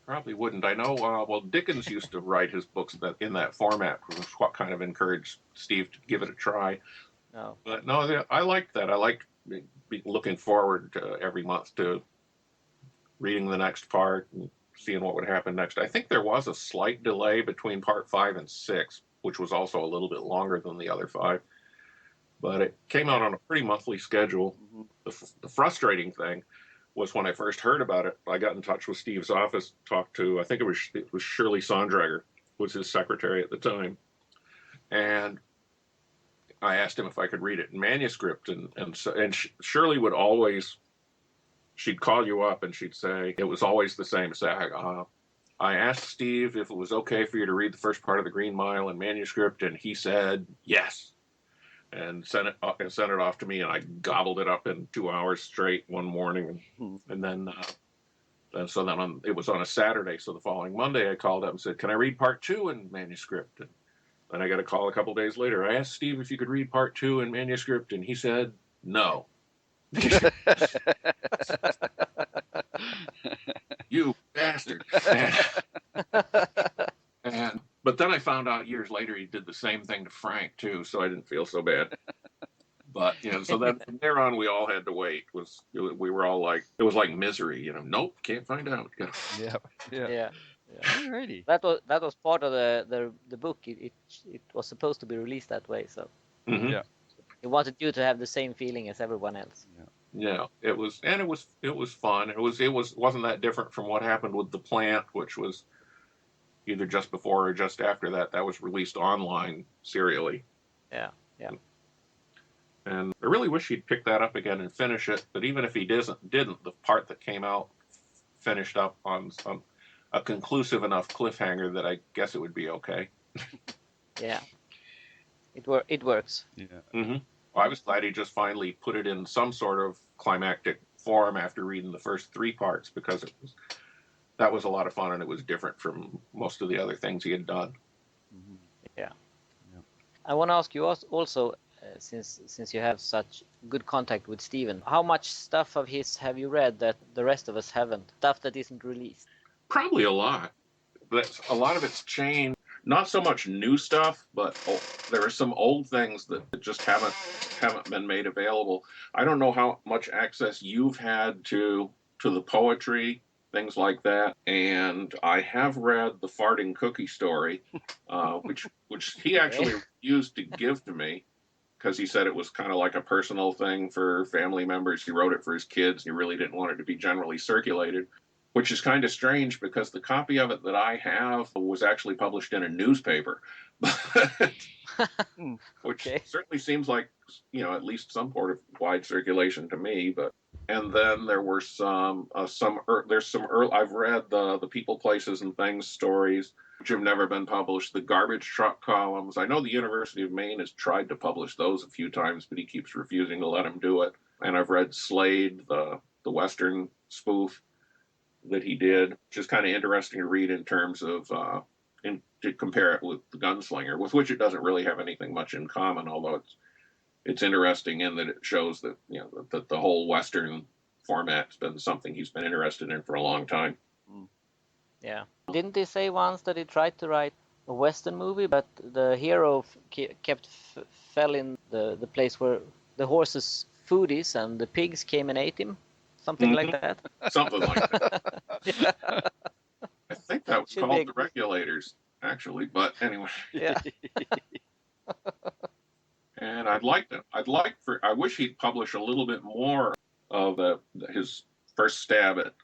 Probably wouldn't. I know, well, Dickens used to write his books in that format, which was what kind of encouraged Steve to give it a try. No. But no, I liked that. I liked looking forward to every month to reading the next part and seeing what would happen next. I think there was a slight delay between part 5 and 6, which was also a little bit longer than the other 5. But it came out on a pretty monthly schedule. The frustrating thing was when I first heard about it, I got in touch with Steve's office, talked to, I think it was Shirley Sondrager, was his secretary at the time. And I asked him if I could read it in manuscript. And Shirley would always, she'd call you up and she'd say, it was always the same. Say, I asked Steve if it was okay for you to read the first part of the Green Mile in manuscript, and he said yes. And sent it off to me, and I gobbled it up in 2 hours straight one morning, and then it was on a Saturday. So the following Monday, I called up and said, "Can I read part 2 in manuscript?" And then I got a call a couple days later. I asked Steve if you could read part 2 in manuscript, and he said no. You bastard! But then I found out years later he did the same thing to Frank too, so I didn't feel so bad. But so then from there on we all had to wait. We were all like, it was like misery, nope, can't find out. Yeah. Alrighty. That was part of the book. It was supposed to be released that way, so Yeah. He wanted you to have the same feeling as everyone else. Yeah, it was fun. It wasn't that different from what happened with The Plant, which was either just before or just after that. That was released online serially. Yeah. And I really wish he'd pick that up again and finish it. But even if he didn't, the part that came out finished up on a conclusive enough cliffhanger that I guess it would be okay. Yeah. It works. Yeah. Mm-hmm. Well, I was glad he just finally put it in some sort of climactic form after reading the first 3 parts, because that was a lot of fun, and it was different from most of the other things he had done. Yeah. I want to ask you also, since you have such good contact with Stephen, how much stuff of his have you read that the rest of us haven't? Stuff that isn't released? Probably a lot. But a lot of it's changed. Not so much new stuff, but there are some old things that just haven't been made available. I don't know how much access you've had to the poetry, things like that. And I have read the Farting Cookie story, which he actually refused to give to me because he said it was kind of like a personal thing for family members. He wrote it for his kids. He really didn't want it to be generally circulated, which is kind of strange because the copy of it that I have was actually published in a newspaper, which certainly seems like, at least some sort of wide circulation to me. And then there were I've read the People, Places, and Things stories, which have never been published. The Garbage Truck columns. I know the University of Maine has tried to publish those a few times, but he keeps refusing to let him do it. And I've read Slade, the Western spoof that he did, which is kind of interesting to read in terms of to compare it with The Gunslinger, with which it doesn't really have anything much in common, although it's interesting in that it shows that that the whole Western format's been something he's been interested in for a long time. Yeah. Didn't they say once that he tried to write a Western movie, but the hero fell in the place where the horses foodies and the pigs came and ate him. Something like that. Something like that. Yeah. I think that was Should called be The Regulators, actually. But anyway. Yeah. And I wish he'd publish a little bit more of his first stab at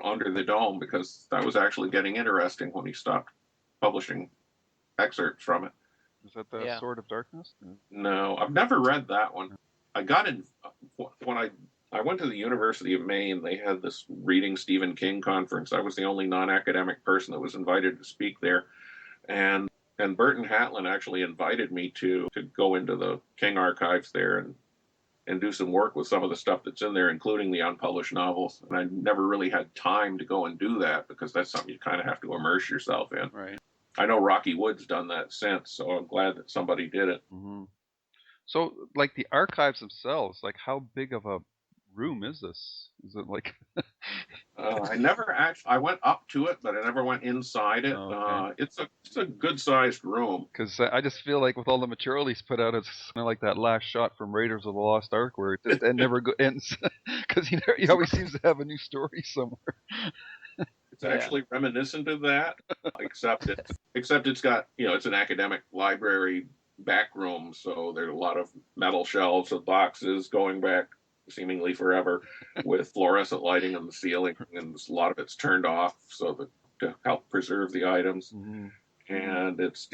Under the Dome, because that was actually getting interesting when he stopped publishing excerpts from it. Is that the Sword of Darkness? No, I've never read that one. I got in when I went to the University of Maine. They had this reading Stephen King conference. I was the only non-academic person that was invited to speak there, and Burton Hatlin actually invited me to go into the King archives there and do some work with some of the stuff that's in there, including the unpublished novels. And I never really had time to go and do that, because that's something you kind of have to immerse yourself in. Right. I know Rocky Wood's done that since, so I'm glad that somebody did it. Mm-hmm. So, like the archives themselves, like how big of a room is this? Is it like? I went up to it, but I never went inside it. Okay. It's a good sized room. Because I just feel like with all the material he's put out, it's kind of like that last shot from Raiders of the Lost Ark, where it never ends, because he always seems to have a new story somewhere. It's actually reminiscent of that, except it's got, it's an academic library back room, so there's a lot of metal shelves of boxes going back seemingly forever, with fluorescent lighting on the ceiling, and a lot of it's turned off to help preserve the items. Mm-hmm. And it's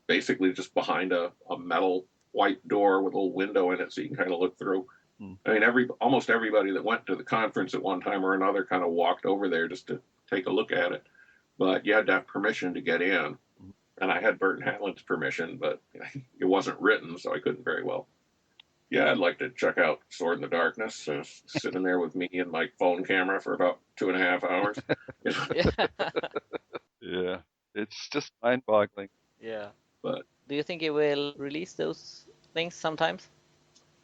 basically just behind a metal white door with a little window in it, so you can kind of look through. I mean, almost everybody that went to the conference at one time or another kind of walked over there just to take a look at it, but you had to have permission to get in. And I had Burton Hatlin's permission, but it wasn't written, so I couldn't very well. Yeah, I'd like to check out Sword in the Darkness, sitting there with me and my phone camera for about 2.5 hours. Yeah, it's just mind-boggling. Yeah. But do you think it will release those things sometimes?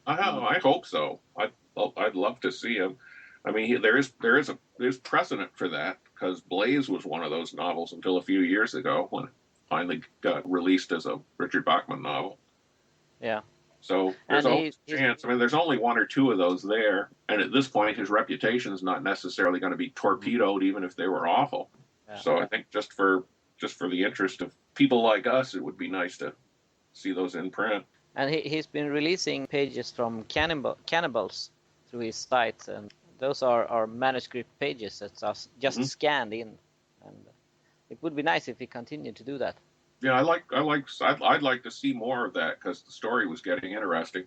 I hope so. I'd love to see him. I mean, there's precedent for that, because Blaze was one of those novels until a few years ago, when it finally got released as a Richard Bachman novel. Yeah. So there's always a chance. I mean, there's only one or two of those there, and at this point, his reputation is not necessarily going to be torpedoed, even if they were awful. Yeah. So I think just for the interest of people like us, it would be nice to see those in print. And he's been releasing pages from Cannibals through his site, and those are manuscript pages that are just scanned in, and it would be nice if he continued to do that. Yeah, I'd like to see more of that, because the story was getting interesting.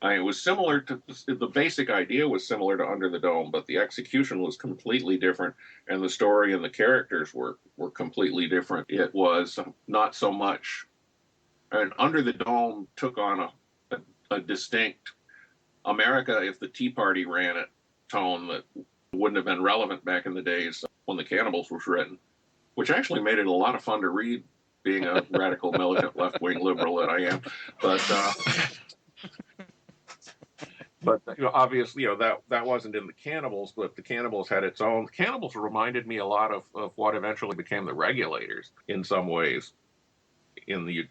It was similar to the basic idea was similar to Under the Dome, but the execution was completely different, and the story and the characters were completely different. It was not so much, and Under the Dome took on a distinct America if the Tea Party ran it tone that wouldn't have been relevant back in the days when the Cannibals was written, which actually made it a lot of fun to read, being a radical militant left-wing liberal that I am. But obviously, that wasn't in the Cannibals, but the Cannibals had its own. The Cannibals reminded me a lot of what eventually became the Regulators in some ways. You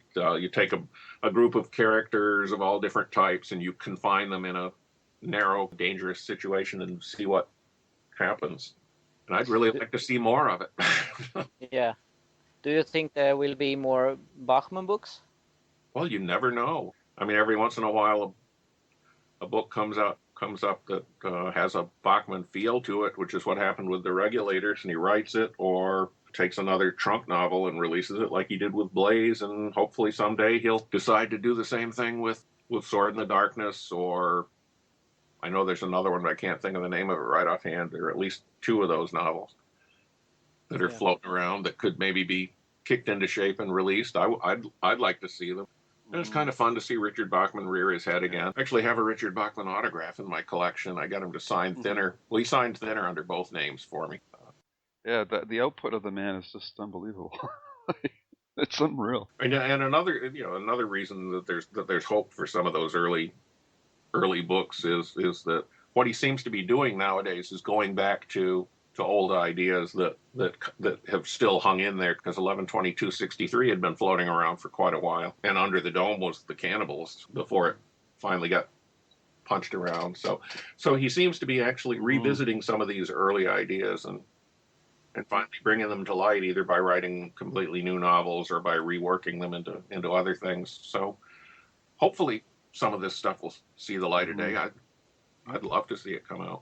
take a group of characters of all different types, and you confine them in a narrow, dangerous situation and see what happens. And I'd really like to see more of it. Yeah. Do you think there will be more Bachman books? Well, you never know. I mean, every once in a while, a book comes up that has a Bachman feel to it, which is what happened with The Regulators, and he writes it, or takes another trunk novel and releases it like he did with Blaze, and hopefully someday he'll decide to do the same thing with Sword in the Darkness, or I know there's another one, but I can't think of the name of it right offhand. There are at least two of those novels that are floating around that could maybe be kicked into shape and released. I'd like to see them. And it's kind of fun to see Richard Bachman rear his head again. I actually have a Richard Bachman autograph in my collection. I got him to sign thinner. Well, he signed thinner under both names for me. Yeah, the output of the man is just unbelievable. It's unreal. And another reason that there's hope for some of those early books is that what he seems to be doing nowadays is going back to old ideas that have still hung in there, because 11/22/63 had been floating around for quite a while, and Under the Dome was the Cannibals before it finally got punched around. So he seems to be actually revisiting some of these early ideas and finally bringing them to light, either by writing completely new novels or by reworking them into other things. So hopefully some of this stuff will see the light of day. I'd love to see it come out.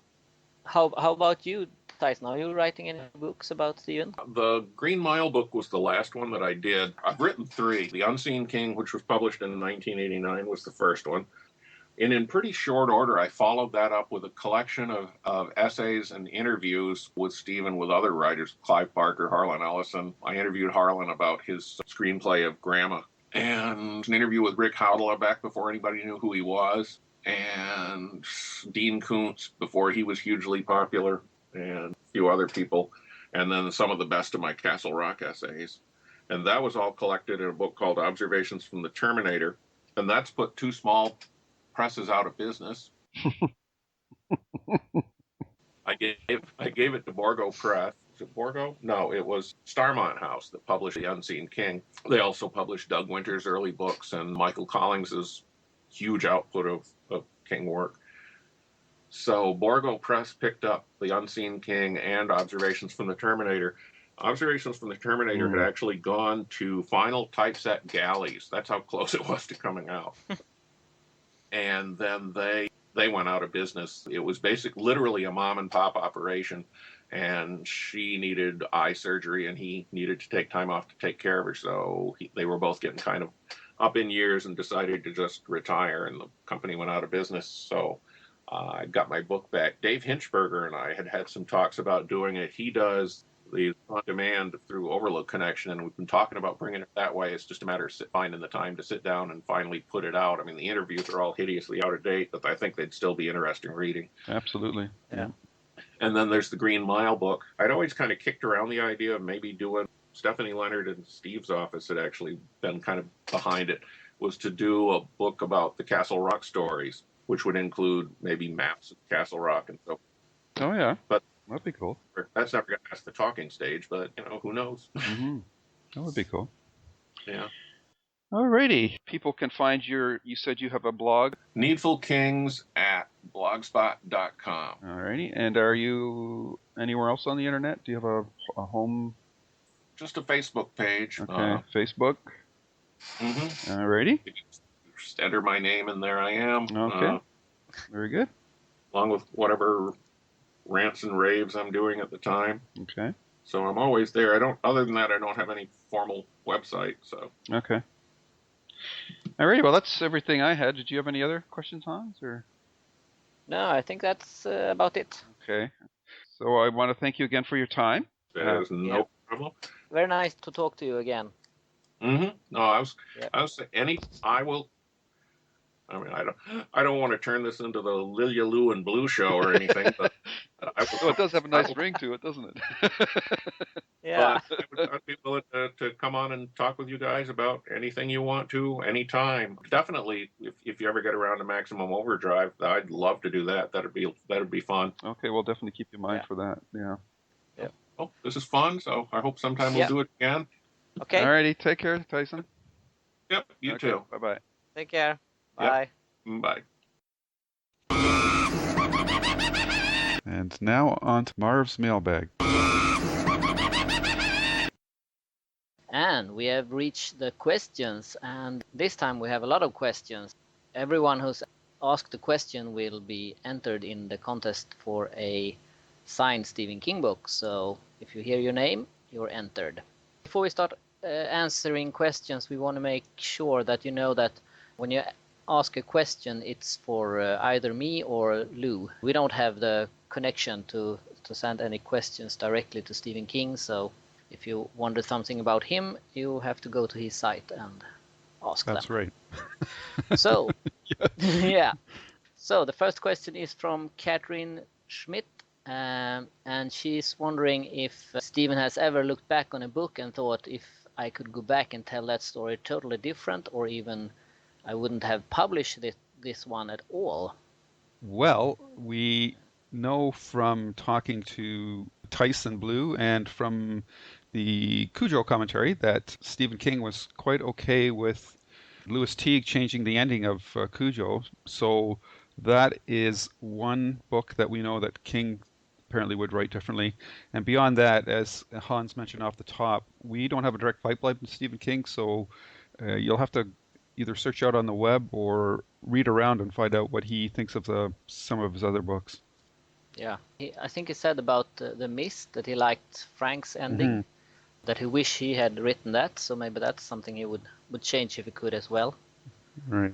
How about you, Tyson? Are you writing any books about Stephen? The Green Mile book was the last one that I did. I've written 3. The Unseen King, which was published in 1989, was the first one. And in pretty short order, I followed that up with a collection of essays and interviews with Stephen, with other writers, Clive Barker, Harlan Ellison. I interviewed Harlan about his screenplay of Grandma, and an interview with Rick Howdala back before anybody knew who he was, and Dean Koontz before he was hugely popular, and a few other people, and then some of the best of my Castle Rock essays. And that was all collected in a book called Observations from the Terminator, and that's put 2 small presses out of business. I gave it to Borgo Press. Was it Borgo? No, it was Starmont House that published The Unseen King. They also published Doug Winter's early books and Michael Collings's huge output of King work. So Borgo Press picked up The Unseen King and Observations from the Terminator. Observations from the Terminator had actually gone to final typeset galleys. That's how close it was to coming out. And then they went out of business. It was literally a mom and pop operation, and she needed eye surgery, and he needed to take time off to take care of her. So they were both getting kind of up in years and decided to just retire, and the company went out of business. So I got my book back. Dave Hinchberger and I had some talks about doing it. He does the on demand through Overlook Connection, and we've been talking about bringing it that way. It's just a matter of finding the time to sit down and finally put it out. I mean, the interviews are all hideously out of date, but I think they'd still be interesting reading. Absolutely. Yeah. And then there's the Green Mile book. I'd always kind of kicked around the idea of maybe doing, Stephanie Leonard and Steve's office had actually been kind of behind it, was to do a book about the Castle Rock stories, which would include maybe maps of Castle Rock and so. Oh yeah, but that'd be cool. That's never got past the talking stage, but who knows? Mm-hmm. That would be cool. Yeah. Alrighty, people can find you said you have a blog? needfulkings@blogspot.com. Alrighty, and are you anywhere else on the internet? Do you have a home? Just a Facebook page. Okay, Facebook. Mm-hmm. Alrighty. Just enter my name and there I am. Okay. Very good. Along with whatever rants and raves I'm doing at the time. Okay. So I'm always there. Other than that, I don't have any formal website. So. Okay. Alrighty, well that's everything I had. Did you have any other questions, Hans? Or? No, I think that's about it. Okay. So I want to thank you again for your time. There's no problem. Very nice to talk to you again. Mm-hmm. No, I don't want to turn this into the Lilja, Lou and Blue show or anything, but it does have a nice ring to it, doesn't it? Yeah. I'd be willing to come on and talk with you guys about anything you want to, anytime. Definitely, if you ever get around to Maximum Overdrive, I'd love to do that. That'd be fun. Okay, we'll definitely keep you in mind for that. Yeah. Yep. Oh, this is fun. So I hope sometime we'll do it again. Okay. Alrighty, take care, Tyson. Yep. You too. Bye bye. Take care. Bye. Yep. Bye. And now on to Marv's mailbag. And we have reached the questions, and this time we have a lot of questions. Everyone who's asked the question will be entered in the contest for a signed Stephen King book. So if you hear your name, you're entered. Before we start answering questions, we want to make sure that you know that when you ask a question, it's for either me or Lou. We don't have the connection to send any questions directly to Stephen King, so if you wonder something about him, you have to go to his site and ask That's them. right. So, yeah. So the first question is from Catherine Schmidt, and she's wondering if Stephen has ever looked back on a book and thought, if I could go back and tell that story totally different, or even I wouldn't have published this one at all. Well, we know from talking to Tyson Blue and from the Cujo commentary that Stephen King was quite okay with Louis Teague changing the ending of Cujo. So That is one book that we know that King apparently would write differently. And beyond that, as Hans mentioned off the top, we don't have a direct pipeline to Stephen King, so you'll have to either search out on the web or read around and find out what he thinks of some of his other books. Yeah, I think he said about The Mist that he liked Frank's ending, Hmm. that he wished he had written that. So maybe that's something he would change if he could as well. Right.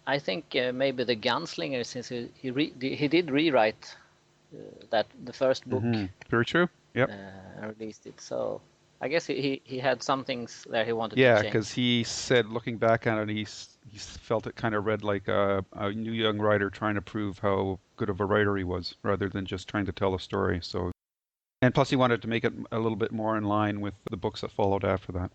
I think maybe The Gunslinger, since he did rewrite that the first book Hmm. Very true. Yep. and released it. So I guess he had some things there he wanted to Yeah, change. because he said, looking back on it, he felt it kind of read like a new young writer trying to prove how good of a writer he was, rather than just trying to tell a story. So, and plus, he wanted to make it a little bit more in line with the books that followed after that.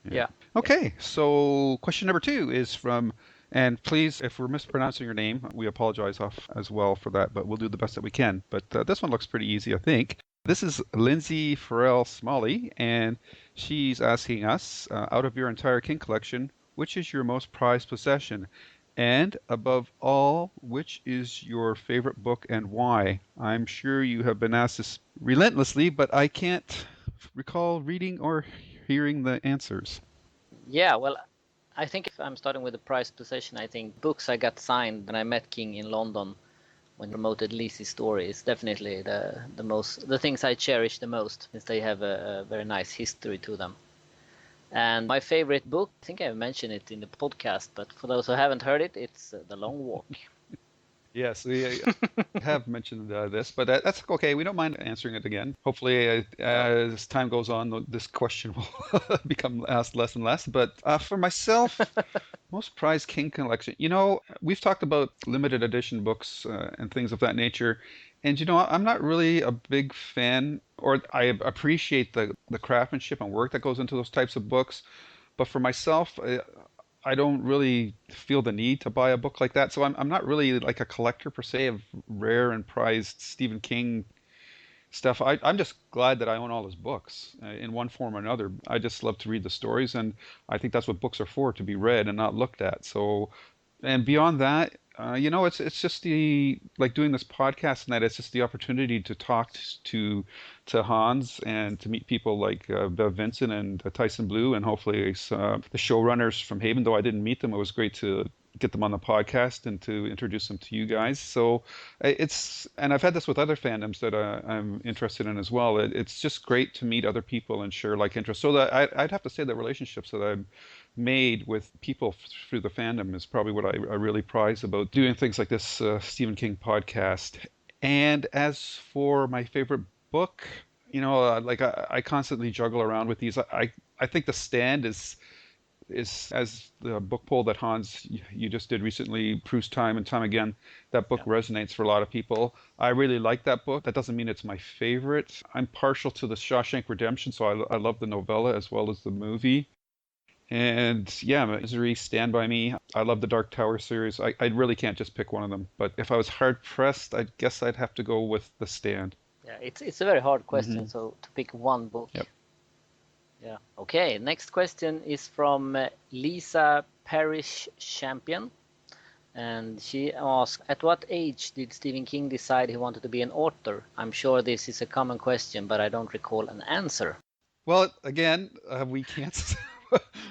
Yeah. Okay, so question number 2 is from, and please, if we're mispronouncing your name, we apologize off as well for that, but we'll do the best that we can. But this one looks pretty easy, I think. This is Lindsay Farrell Smalley, and she's asking us, out of your entire King collection, which is your most prized possession? And above all, which is your favorite book and why? I'm sure you have been asked this relentlessly, but I can't recall reading or hearing the answers. Yeah, well, I think if I'm starting with the prized possession, I think books I got signed when I met King in London when he promoted Lizzie's story is definitely the things I cherish the most, since they have a very nice history to them. And my favorite book, I think I mentioned it in the podcast, but for those who haven't heard it, it's The Long Walk. Yes, we have mentioned this, but that's okay. We don't mind answering it again. Hopefully, as time goes on, this question will become asked less and less. But for myself, most prized King collection. We've talked about limited edition books and things of that nature. And I'm not really a big fan, or I appreciate the craftsmanship and work that goes into those types of books. But for myself, I don't really feel the need to buy a book like that. So I'm not really like a collector per se of rare and prized Stephen King stuff. I'm just glad that I own all his books in one form or another. I just love to read the stories, and I think that's what books are for, to be read and not looked at. So, and beyond that, it's just the like doing this podcast and that it's just the opportunity to talk to Hans and to meet people like Bev Vincent and Tyson Blue, and hopefully the showrunners from Haven. Though I didn't meet them, it was great to get them on the podcast and to introduce them to you guys. So and I've had this with other fandoms that I'm interested in as well. It's just great to meet other people and share like interests. So that I'd have to say the relationships that I've made with people through the fandom is probably what I really prize about doing things like this Stephen King podcast. And as for my favorite book, like I constantly juggle around with these. I think The Stand is as the book poll that Hans you just did recently proves time and time again, that book resonates for a lot of people. I really like that book. That doesn't mean it's my favorite. I'm partial to the Shawshank Redemption, so I love the novella as well as the movie. And yeah, Misery, Stand By Me. I love the Dark Tower series. I really can't just pick one of them. But if I was hard pressed, I guess I'd have to go with The Stand. Yeah, it's a very hard question, Mm-hmm. so to pick one book. Yep. Yeah. Okay, next question is from Lisa Parrish Champion. And she asked, at what age did Stephen King decide he wanted to be an author? I'm sure this is a common question, but I don't recall an answer. Well, again, we can't.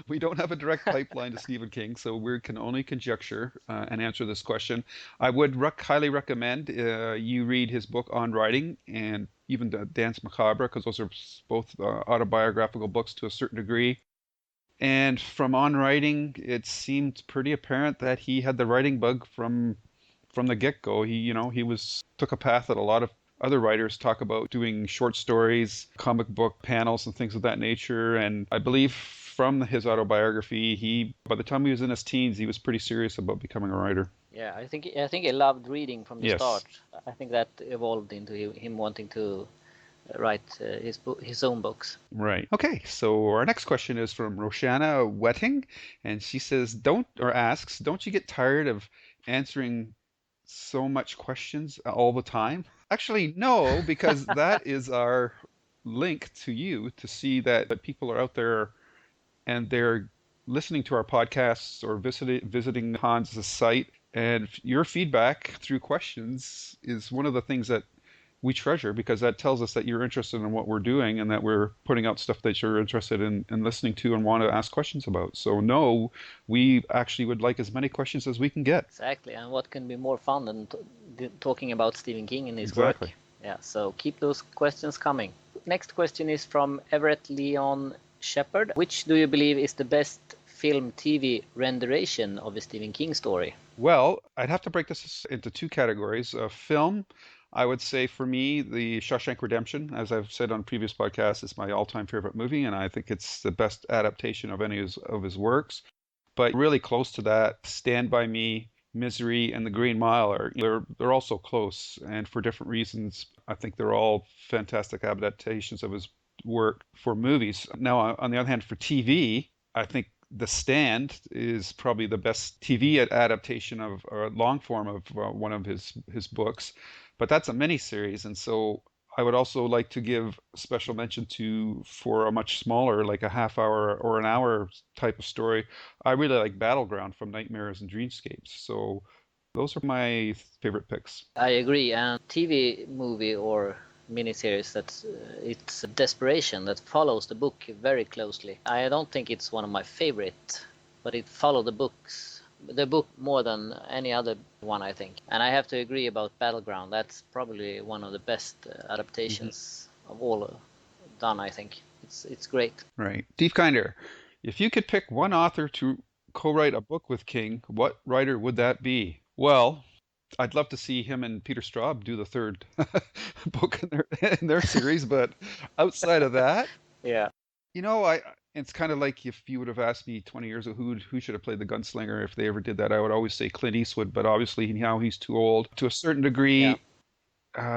We don't have a direct pipeline to Stephen King, so we can only conjecture and answer this question. I would highly recommend you read his book On Writing and even the Dance Macabre, because those are both autobiographical books to a certain degree. And from On Writing, it seemed pretty apparent that he had the writing bug from the get-go. He took a path that a lot of other writers talk about, doing short stories, comic book panels, and things of that nature. And I believe from his autobiography, by the time he was in his teens, he was pretty serious about becoming a writer. Yeah, I think he loved reading from the Yes. start. I think that evolved into him wanting to write his own books. Right. Okay, so our next question is from Roshana Wetting, and she says, don't you get tired of answering so much questions all the time? Actually, no, because that is our link to you to see that people are out there and they're listening to our podcasts or visiting Hans' site. And your feedback through questions is one of the things that we treasure, because that tells us that you're interested in what we're doing and that we're putting out stuff that you're interested in listening to and want to ask questions about. So no, we actually would like as many questions as we can get. Exactly, and what can be more fun than talking about Stephen King and his Exactly. work? Yeah, so keep those questions coming. Next question is from Everett Leon Shepherd. Which do you believe is the best film TV renderation of a Stephen King story? Well, I'd have to break this into two categories. Film, I would say for me, The Shawshank Redemption, as I've said on previous podcasts, is my all-time favorite movie, and I think it's the best adaptation of any of his works. But really close to that, Stand By Me, Misery, and The Green Mile they're all so close, and for different reasons. I think they're all fantastic adaptations of his work for movies. Now, on the other hand, for TV, I think The Stand is probably the best TV adaptation of or long form of one of his books, but that's a miniseries, and so I would also like to give special mention to, for a much smaller, like a half hour or an hour type of story, I really like Battleground from Nightmares and Dreamscapes. So those are my favorite picks. I agree, and TV movie or miniseries it's a desperation that follows the book very closely. I don't think it's one of my favorite, but it follows the book more than any other one, I think. And I have to agree about Battleground. That's probably one of the best adaptations of all done, I think. It's great. Right. Steve Kinder, if you could pick one author to co-write a book with King, what writer would that be? Well, I'd love to see him and Peter Straub do the third book in their series, but outside of that, Yeah. it's kind of like if you would have asked me 20 years ago who should have played the gunslinger if they ever did that, I would always say Clint Eastwood, but obviously now he's too old. To a certain degree,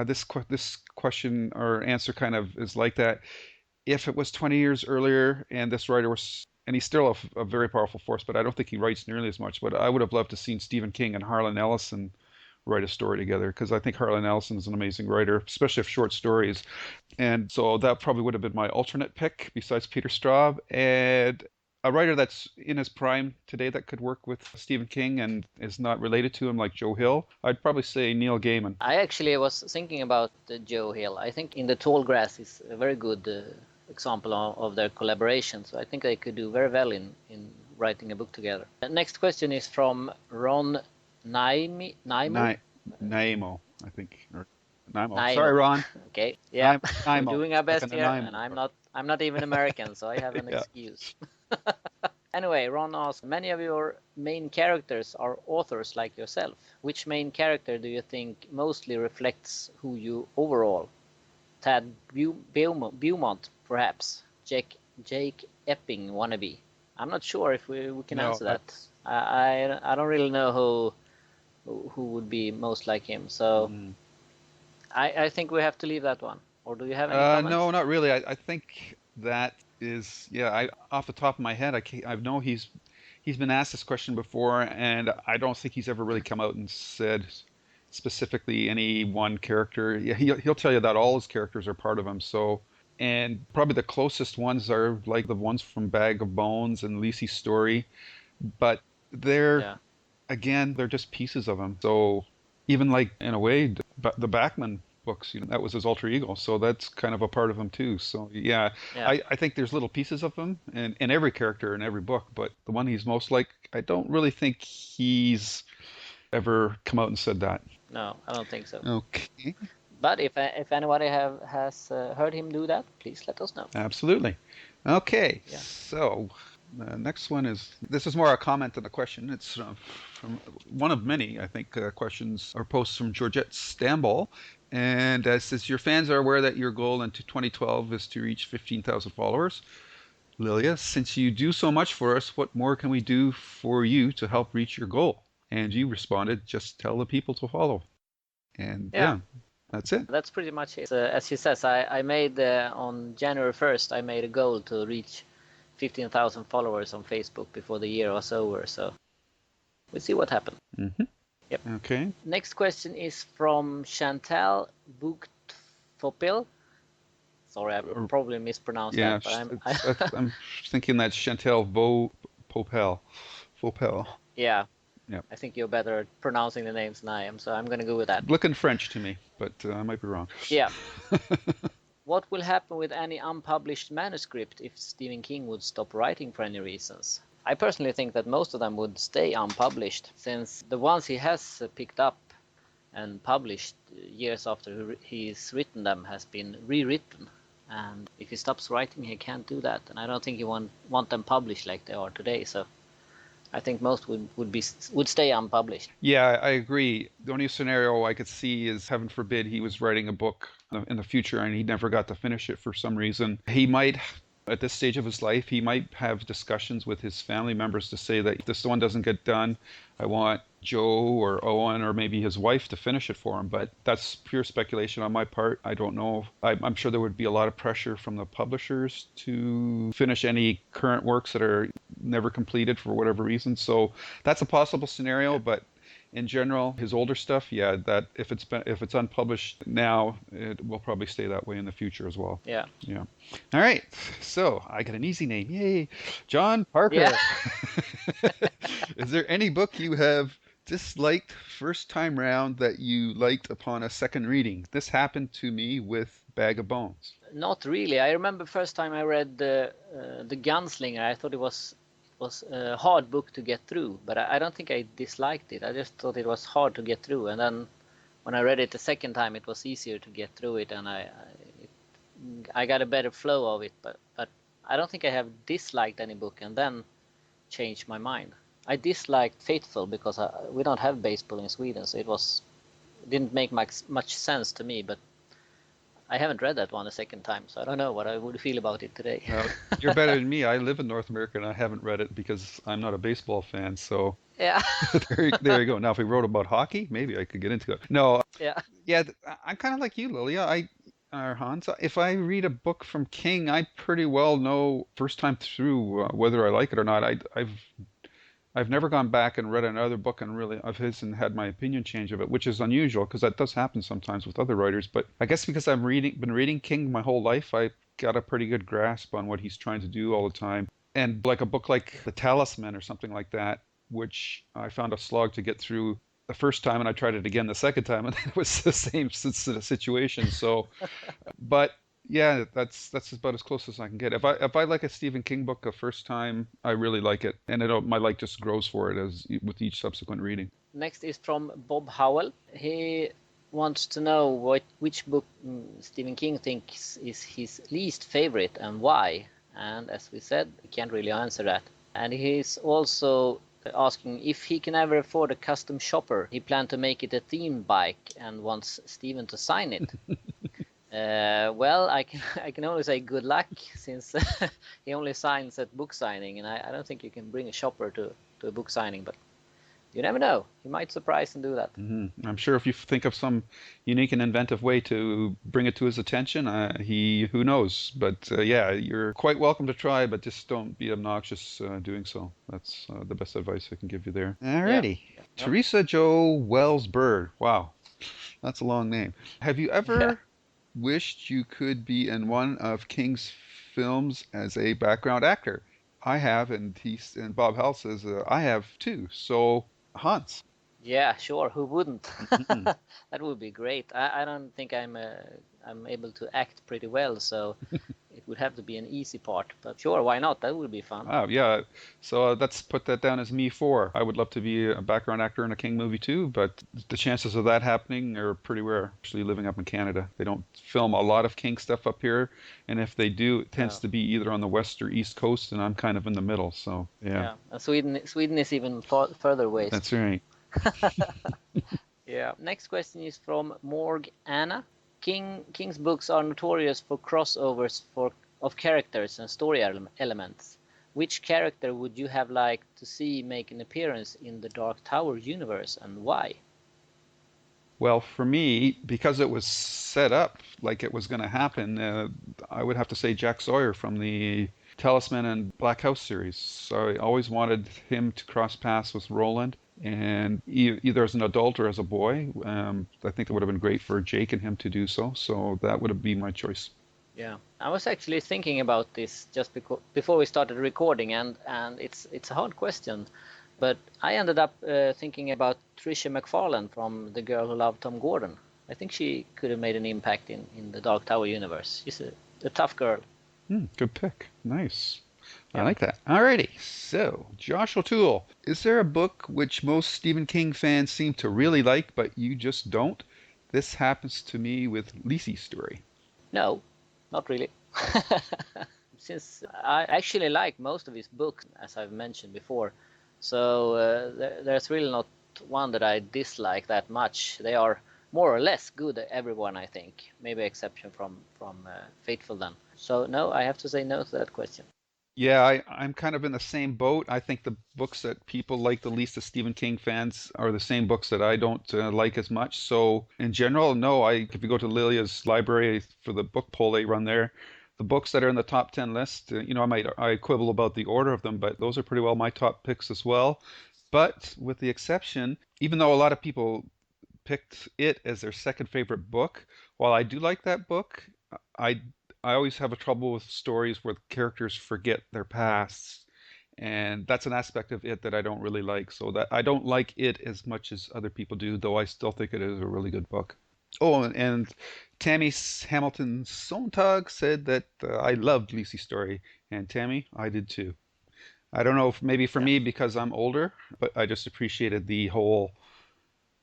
this question or answer kind of is like that. If it was 20 years earlier and this writer was, and he's still a very powerful force, but I don't think he writes nearly as much, but I would have loved to seen Stephen King and Harlan Ellison write a story together, because I think Harlan Ellison is an amazing writer, especially of short stories. And so that probably would have been my alternate pick besides Peter Straub. And a writer that's in his prime today that could work with Stephen King and is not related to him, like Joe Hill, I'd probably say Neil Gaiman. I actually was thinking about Joe Hill. I think In the Tall Grass is a very good example of their collaboration. So I think they could do very well in writing a book together. The next question is from Ron Naimo, I think. Or Naimo. Naimo. Sorry, Ron. Okay. Yeah. We're Naimo. doing our best Like here, Nanaimo. and I'm not even American, so I have an Yeah. excuse. Anyway, Ron asks, many of your main characters are authors like yourself. Which main character do you think mostly reflects who you overall? Tad Beaumont, perhaps. Jake Epping wannabe. I'm not sure if we can answer that. I don't really know who would be most like him. So I think we have to leave that one. Or do you have any comments? No, not really. I think that is, off the top of my head, I know he's been asked this question before, and I don't think he's ever really come out and said specifically any one character. Yeah, he'll tell you that all his characters are part of him. So, and probably the closest ones are like the ones from Bag of Bones and Lisey's Story, but again, they're just pieces of him. So even like in a way, the Bachman books, that was his alter ego. So that's kind of a part of him too. So I think there's little pieces of him in every character in every book, but the one he's most like, I don't really think he's ever come out and said that. No, I don't think so. Okay. But if anybody has heard him do that, please let us know. Absolutely. Okay. Yeah. So the next one this is more a comment than a question. It's from one of many, I think, questions or posts from Georgette Stamball. And it says, your fans are aware that your goal in 2012 is to reach 15,000 followers. Lilja, since you do so much for us, what more can we do for you to help reach your goal? And you responded, just tell the people to follow. And that's it. That's pretty much it. As she says, I made on January 1st, I made a goal to reach 15,000 followers on Facebook before the year was over. So we'll see what happens. Mm-hmm. Yep. Okay. Next question is from Chantal Boukthopil. Sorry, I probably mispronounced that. But I'm thinking that's Chantal Faupel. Yeah. Yep. I think you're better at pronouncing the names than I am, so I'm going to go with that. Looking French to me, but I might be wrong. Yeah. What will happen with any unpublished manuscript if Stephen King would stop writing for any reasons? I personally think that most of them would stay unpublished, since the ones he has picked up and published years after he's written them has been rewritten. And if he stops writing, he can't do that. And I don't think he want them published like they are today. So I think most would stay unpublished. Yeah, I agree. The only scenario I could see is, heaven forbid, he was writing a book in the future and he never got to finish it for some reason. He might, at this stage of his life, he might have discussions with his family members to say that if this one doesn't get done, I want Joe or Owen or maybe his wife to finish it for him. But that's pure speculation on my part. I don't know. I'm sure there would be a lot of pressure from the publishers to finish any current works that are never completed for whatever reason. So that's a possible scenario, but in general, his older stuff, yeah, that if it's unpublished now, it will probably stay that way in the future as well. Yeah. Yeah. All right. So I got an easy name. Yay. John Parker. Yeah. Is there any book you have disliked first time round that you liked upon a second reading? This happened to me with Bag of Bones. Not really. I remember first time I read the Gunslinger, I thought it was a hard book to get through, but I don't think I disliked it. I just thought it was hard to get through, and then when I read it the second time, it was easier to get through it, and I got a better flow of it. But I don't think I have disliked any book and then changed my mind. I disliked Faithful because we don't have baseball in Sweden, so it didn't make much sense to me. But I haven't read that one a second time, so I don't know what I would feel about it today. Well, you're better than me. I live in North America and I haven't read it because I'm not a baseball fan. So Yeah. there you go. Now, if we wrote about hockey, maybe I could get into it. No, Yeah. yeah, I'm kind of like you, Lilia. Or Hans, if I read a book from King, I pretty well know first time through whether I like it or not. I've never gone back and read another book and really of his and had my opinion change of it, which is unusual because that does happen sometimes with other writers. But I guess because I've been reading King my whole life, I got a pretty good grasp on what he's trying to do all the time. And like a book like The Talisman or something like that, which I found a slog to get through the first time, and I tried it again the second time, and it was the same situation. So, but yeah, that's about as close as I can get. If I like a Stephen King book the first time, I really like it, and my like just grows for it as with each subsequent reading. Next is from Bob Howell. He wants to know which book Stephen King thinks is his least favorite and why. And as we said, we can't really answer that. And he's also asking if he can ever afford a custom shopper. He planned to make it a theme bike and wants Stephen to sign it. Well, I can only say good luck, since he only signs at book signing, and I don't think you can bring a shopper to a book signing, but you never know. He might surprise and do that. Mm-hmm. I'm sure if you think of some unique and inventive way to bring it to his attention, who knows? But yeah, you're quite welcome to try, but just don't be obnoxious doing so. That's the best advice I can give you there. Alrighty. Yeah. Teresa Jo Wells Bird. Wow, that's a long name. Have you ever wished you could be in one of King's films as a background actor? I have, and Bob Howell says I have too. So Hans. Yeah, sure. Who wouldn't? That would be great. I don't think I'm able to act pretty well, so it would have to be an easy part. But sure, why not? That would be fun. Oh yeah. So let's put that down as me 4. I would love to be a background actor in a King movie too, but the chances of that happening are pretty rare. Actually, living up in Canada, they don't film a lot of King stuff up here, and if they do, it tends to be either on the west or east coast, and I'm kind of in the middle. So yeah. And Sweden is even further west. That's right. Yeah. Next question is from Morg Anna. King's books are notorious for crossovers of characters and story elements. Which character would you have liked to see make an appearance in the Dark Tower universe, and why? Well, for me, because it was set up like it was going to happen, I would have to say Jack Sawyer from the Talisman and Black House series. So I always wanted him to cross paths with Roland, and either as an adult or as a boy. I think it would have been great for Jake and him to do so. So that would have been my choice. Yeah, I was actually thinking about this just before we started recording, and it's a hard question. But I ended up thinking about Tricia McFarlane from The Girl Who Loved Tom Gordon. I think she could have made an impact in the Dark Tower universe. She's a tough girl. Good pick. Nice. I Yeah. like that. Alrighty. So, Josh O'Toole, is there a book which most Stephen King fans seem to really like, but you just don't? This happens to me with Lisey's story. No, not really. Since I actually like most of his books, as I've mentioned before, so there's really not one that I dislike that much. They are more or less good, everyone, I think. Maybe exception from Fateful then. So no, I have to say no to that question. Yeah, I'm kind of in the same boat. I think the books that people like the least as Stephen King fans are the same books that I don't like as much. So in general, no, if you go to Lilja's library for the book poll they run there, the books that are in the top 10 list, I quibble about the order of them, but those are pretty well my top picks as well. But with the exception, even though a lot of people picked it as their second favorite book, while I do like that book, I I always have a trouble with stories where the characters forget their pasts, and that's an aspect of it that I don't really like. So that I don't like it as much as other people do, though I still think it is a really good book. Oh, and Tammy Hamilton Sontag said that I loved Lucy's story, and Tammy, I did too. I don't know if maybe for Yeah. me because I'm older, but I just appreciated the whole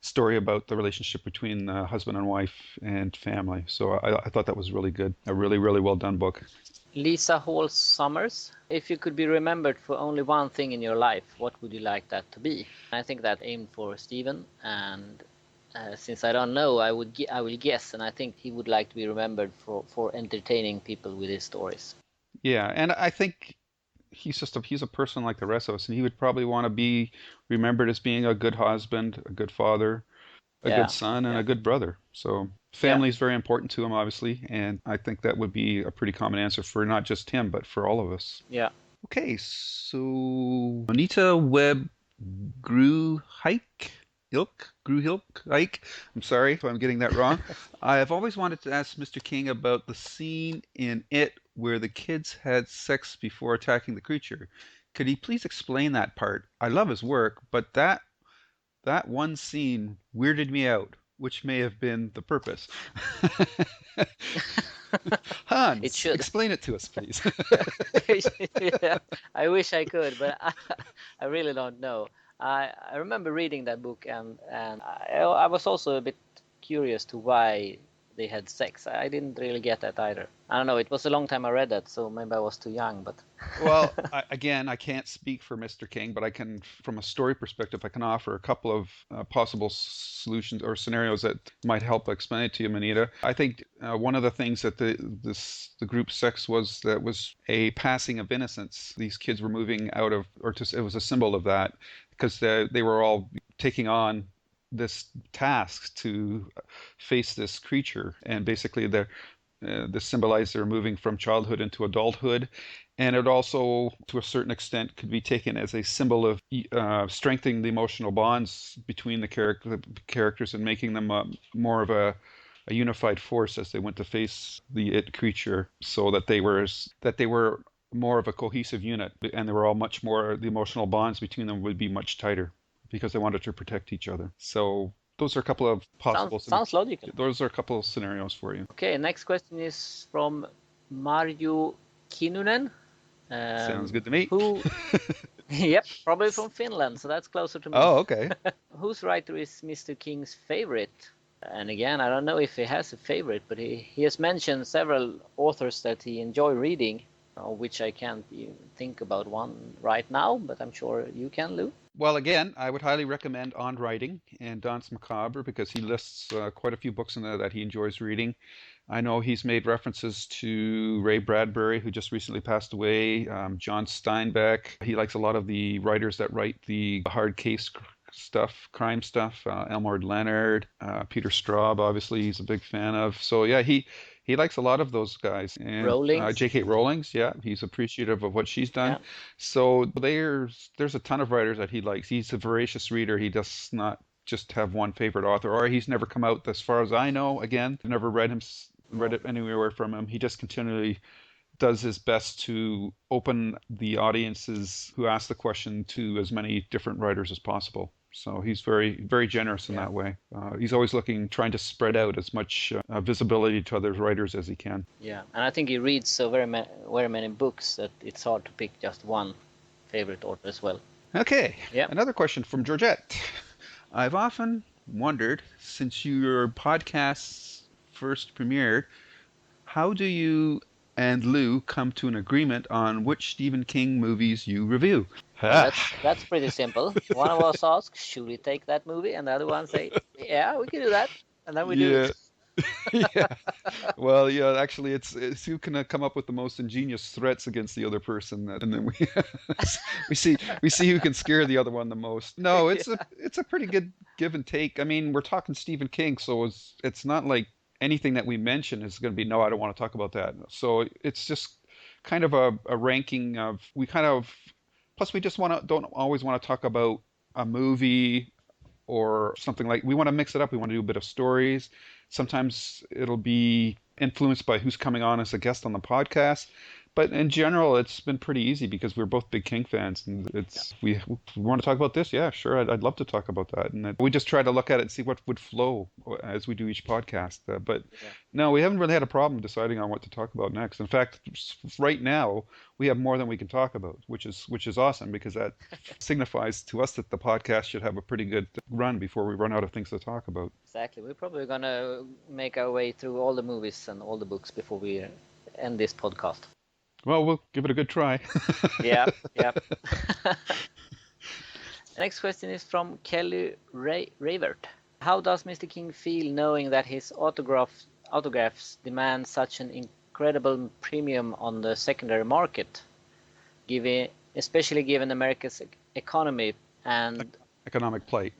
story about the relationship between husband and wife and family. So I thought that was really good. A really, really well done book. Lisa Hall Summers, if you could be remembered for only one thing in your life, what would you like that to be? I think that aimed for Stephen, and since I don't know, I will guess, and I think he would like to be remembered for entertaining people with his stories. Yeah, and I think he's a person like the rest of us, and he would probably want to be remembered as being a good husband, a good father, a good Yeah, son, and yeah, a good brother. So yeah. family is very important to him, obviously, and I think that would be a pretty common answer for not just him, but for all of us. Yeah. Okay, so Anita Webb Grew Hike Ilk Grew Hilk Hike. I'm sorry if I'm getting that wrong. I have always wanted to ask Mr. King about the scene in It where the kids had sex before attacking the creature. Could he please explain that part? I love his work, but that one scene weirded me out, which may have been the purpose. It Hans, should. explain it to us, please. Yeah, I wish I could, but I really don't know. I remember reading that book, and I was also a bit curious to why they had sex. I didn't really get that either. I don't know. It was a long time I read that, so maybe I was too young. But Well, again, I can't speak for Mr. King, but I can, from a story perspective, I can offer a couple of possible solutions or scenarios that might help explain it to you, Manita. I think one of the things that the group sex was a passing of innocence. These kids were moving out of, it was a symbol of that because they were all taking on this task to face this creature, and basically this symbolized they're moving from childhood into adulthood, and it also, to a certain extent, could be taken as a symbol of strengthening the emotional bonds between the characters and making them more of a unified force as they went to face the it creature, so that they were more of a cohesive unit, and they were all much more, the emotional bonds between them would be much tighter because they wanted to protect each other. So those are a couple of possible sounds logical. those are a couple of scenarios for you. Okay, next question is from Marju Kinnunen. Sounds good to me. Who? Yep, probably from Finland, so that's closer to me. Oh, okay. Whose writer is Mr. King's favorite? And again, I don't know if he has a favorite, but he has mentioned several authors that he enjoy reading, which I can't even think about one right now, but I'm sure you can, Lou. Well, again, I would highly recommend On Writing and Danse Macabre because he lists quite a few books in there that he enjoys reading. I know he's made references to Ray Bradbury, who just recently passed away, John Steinbeck. He likes a lot of the writers that write the hard case stuff, crime stuff. Elmore Leonard, Peter Straub, obviously, he's a big fan of. So yeah, he likes a lot of those guys. And Rowling's. J.K. Rowling's, yeah, he's appreciative of what she's done. Yeah. So there's a ton of writers that he likes. He's a voracious reader. He does not just have one favorite author, or he's never come out, as far as I know. Again, I've never read it anywhere from him. He just continually does his best to open the audiences who ask the question to as many different writers as possible. So he's very, very generous in that way. He's always trying to spread out as much visibility to other writers as he can. Yeah, and I think he reads so very many books that it's hard to pick just one favorite author as well. Okay, Yeah. Another question from Georgette. I've often wondered, since your podcasts first premiered, how do you and Lou come to an agreement on which Stephen King movies you review? Well, that's pretty simple. One of us asks, should we take that movie? And the other one say, yeah, we can do that. And then we do it. Yeah. Well, yeah. Actually, it's who can come up with the most ingenious threats against the other person, and then we see who can scare the other one the most. No, it's a pretty good give and take. I mean, we're talking Stephen King, so it's not like anything that we mention is going to be no, I don't want to talk about that. So it's just kind of a ranking of we kind of. Plus, we just don't always want to talk about a movie or something like. We want to mix it up. We want to do a bit of stories. Sometimes it'll be influenced by who's coming on as a guest on the podcast. But in general, it's been pretty easy because we're both big King fans, and we want to talk about this. Yeah, sure, I'd love to talk about that. And we just try to look at it and see what would flow as we do each podcast. But no, we haven't really had a problem deciding on what to talk about next. In fact, right now we have more than we can talk about, which is awesome because that signifies to us that the podcast should have a pretty good run before we run out of things to talk about. Exactly. We're probably gonna make our way through all the movies and all the books before we end this podcast. Well, we'll give it a good try. Yeah. The next question is from Kelly Ravert. How does Mr. King feel knowing that his autographs demand such an incredible premium on the secondary market, especially given America's economy and economic plight?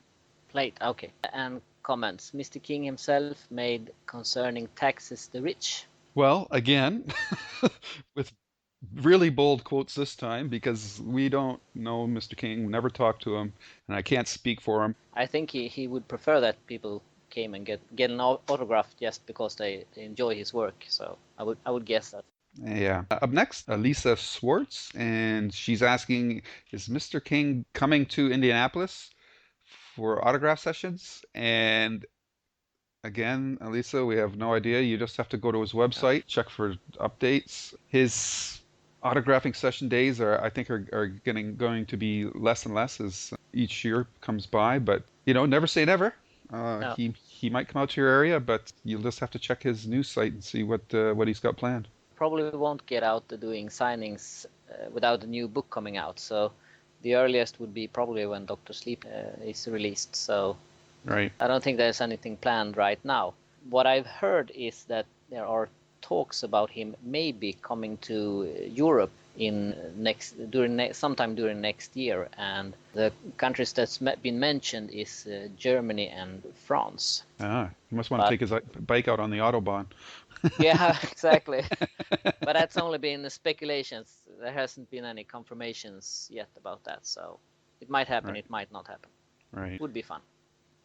Okay. And comments Mr. King himself made concerning taxes the rich. Well, again, with really bold quotes this time because we don't know Mr. King, never talked to him, and I can't speak for him. I think he would prefer that people came and get an autograph just because they enjoy his work. So I would guess that. Yeah. Up next, Lisa Swartz, and she's asking, is Mr. King coming to Indianapolis for autograph sessions? And again, Elisa, we have no idea. You just have to go to his website, check for updates. His autographing session days are going to be less and less as each year comes by. But never say never. No. He might come out to your area, but you'll just have to check his news site and see what he's got planned. Probably won't get out doing signings without a new book coming out. So the earliest would be probably when Dr. Sleep is released. So. Right. I don't think there's anything planned right now. What I've heard is that there are talks about him maybe coming to Europe sometime during next year, and the countries that's been mentioned is Germany and France. You must want to take his bike out on the Autobahn. Yeah, exactly. But that's only been speculations. There hasn't been any confirmations yet about that, so it might happen, It might not happen. Right. It would be fun.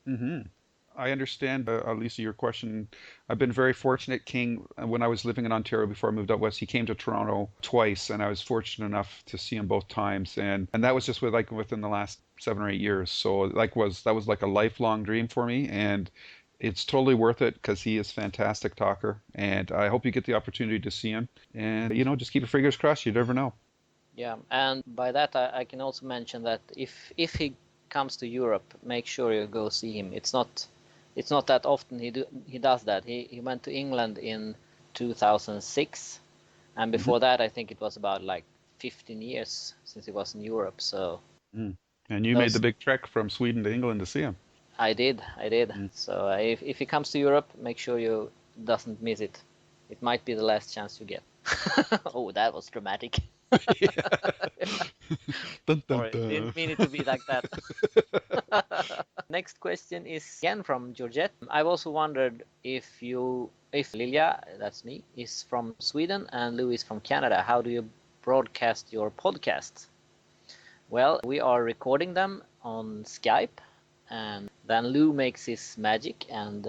Mm-hmm. I understand, Lisa, your question. I've been very fortunate. King, when I was living in Ontario before I moved out west, he came to Toronto twice, and I was fortunate enough to see him both times. And that was just within the last 7 or 8 years. So that was like a lifelong dream for me, and it's totally worth it because he is a fantastic talker. And I hope you get the opportunity to see him. And just keep your fingers crossed. You never know. Yeah, and by that I can also mention that if he comes to Europe, make sure you go see him. It's not that often he does that. He went to England in 2006, and before that I think it was about like 15 years since he was in Europe. So. And you made the big trek from Sweden to England to see him. I did. So if he comes to Europe, make sure you doesn't miss it. It might be the last chance you get. Oh, that was dramatic. Dun, dun, Sorry, dun. didn't mean it to be like that. Next question is again from Georgette. I've also wondered if Lilja, that's me, is from Sweden and Lou is from Canada, how do you broadcast your podcasts? Well, we are recording them on Skype, and then Lou makes his magic and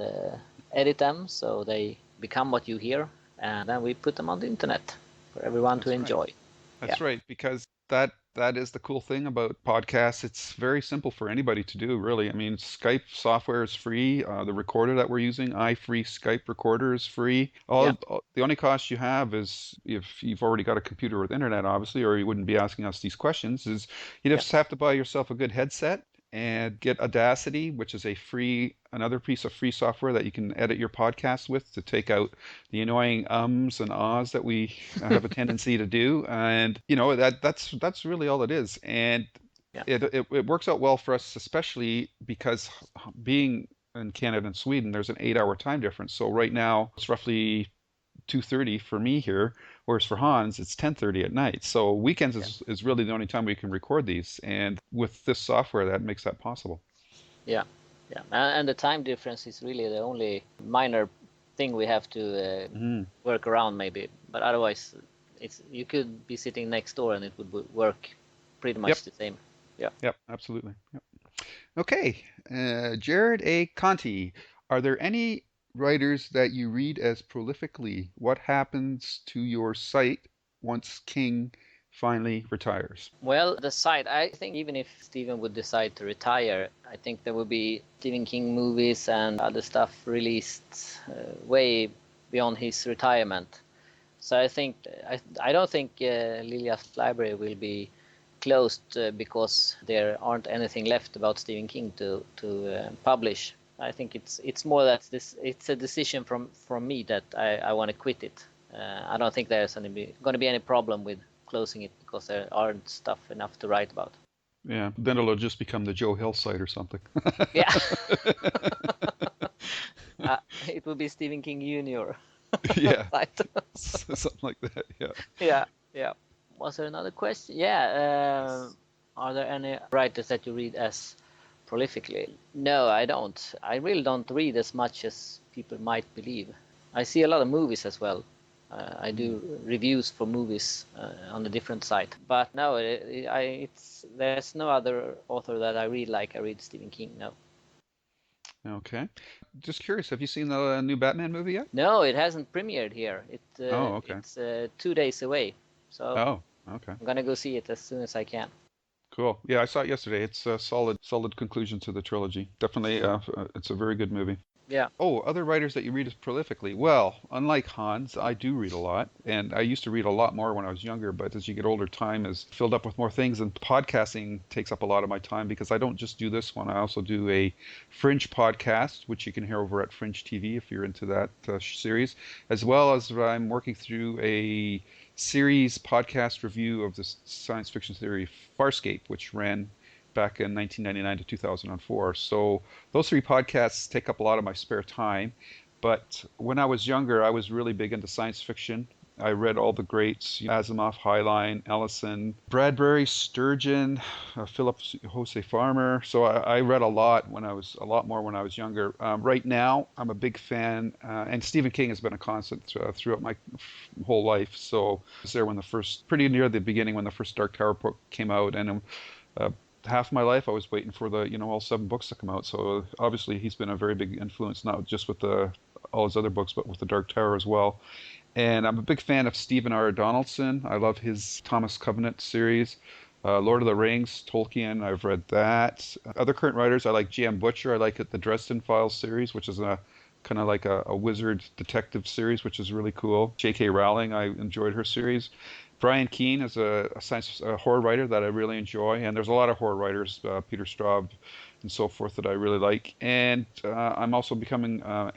edit them so they become what you hear, and then we put them on the internet. for everyone to That's right. enjoy. Yeah. That's right, because that is the cool thing about podcasts. It's very simple for anybody to do, really. I mean, Skype software is free. The recorder that we're using, iFree Skype recorder, is free. Yeah. The only cost you have is if you've already got a computer with internet, obviously, or you wouldn't be asking us these questions. Is you Yeah. just have to buy yourself a good headset and get Audacity, which is another piece of free software that you can edit your podcast with to take out the annoying ums and ahs that we have a tendency to do. And that's really all it is. And Yeah. it works out well for us, especially because being in Canada and Sweden, there's an 8-hour time difference. So right now it's roughly 2:30 for me here, whereas for Hans it's 10:30 at night. So weekends Yeah. is really the only time we can record these, and with this software that makes that possible. Yeah. Yeah. And the time difference is really the only minor thing we have to work around, maybe. But otherwise, you could be sitting next door and it would work pretty Yep. much the same. Yeah. Yep, absolutely. Yep. Okay, Jared A. Conti, are there any writers that you read as prolifically? What happens to your site once King finally retires? Well, the site, I think even if Stephen would decide to retire, I think there will be Stephen King movies and other stuff released way beyond his retirement. So I don't think Lilja's library will be closed because there aren't anything left about Stephen King to publish. I think it's more that it's a decision from me that I want to quit it. I don't think there's going to be any problem with closing it because there aren't stuff enough to write about. Yeah, then it'll just become the Joe Hill site or something. Yeah. It will be Stephen King Jr. Yeah, site. something like that. Yeah. Yeah, yeah. Was there another question? Yeah. Are there any writers that you read as prolifically? No, I don't. I really don't read as much as people might believe. I see a lot of movies as well. I do reviews for movies on a different site. But no, there's no other author that I read like I read Stephen King. No. Okay. Just curious, have you seen the new Batman movie yet? No, it hasn't premiered here. Oh, okay. It's 2 days away. So Oh, okay. I'm gonna go see it as soon as I can. Cool. Yeah, I saw it yesterday. It's a solid conclusion to the trilogy. Definitely, it's a very good movie. Yeah. Oh, other writers that you read as prolifically. Well, unlike Hans, I do read a lot, and I used to read a lot more when I was younger, but as you get older, time is filled up with more things, and podcasting takes up a lot of my time because I don't just do this one. I also do a Fringe podcast, which you can hear over at Fringe TV if you're into that series, as well as I'm working through a series podcast review of the science fiction theory Farscape, which ran back in 1999 to 2004. So those 3 podcasts take up a lot of my spare time. But when I was younger, I was really big into science fiction. I read all the greats: Asimov, Heinlein, Ellison, Bradbury, Sturgeon, Philip Jose Farmer. So I read a lot more when I was younger. Right now, I'm a big fan, and Stephen King has been a constant throughout my whole life. So I was there pretty near the beginning when the first Dark Tower book came out, and half my life I was waiting for all 7 books to come out. So obviously he's been a very big influence, not just with all his other books, but with the Dark Tower as well. And I'm a big fan of Stephen R. Donaldson. I love his Thomas Covenant series. Lord of the Rings, Tolkien, I've read that. Other current writers, I like J.M. Butcher. I like the Dresden Files series, which is a kind of like a wizard detective series, which is really cool. J.K. Rowling, I enjoyed her series. Brian Keene is a horror writer that I really enjoy, and there's a lot of horror writers, Peter Straub and so forth, that I really like. And I'm also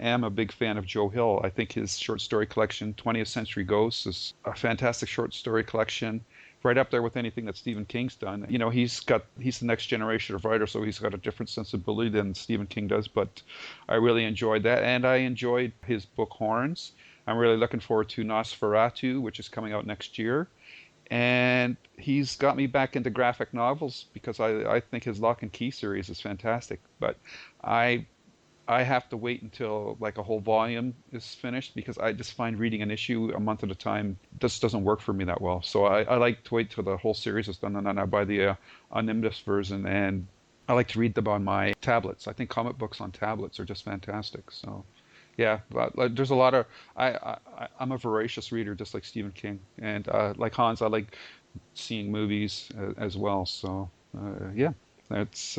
am a big fan of Joe Hill. I think his short story collection, 20th Century Ghosts, is a fantastic short story collection, right up there with anything that Stephen King's done. He's the next generation of writer, so he's got a different sensibility than Stephen King does, but I really enjoyed that, and I enjoyed his book Horns. I'm really looking forward to Nosferatu, which is coming out next year. And he's got me back into graphic novels because I think his Lock and Key series is fantastic. But I have to wait until like a whole volume is finished because I just find reading an issue a month at a time just doesn't work for me that well. So I like to wait till the whole series is done, and then I buy the omnibus version, and I like to read them on my tablets. I think comic books on tablets are just fantastic. So Yeah, but like, there's a lot of I'm a voracious reader, just like Stephen King, and like Hans, I like seeing movies as well. So yeah, that's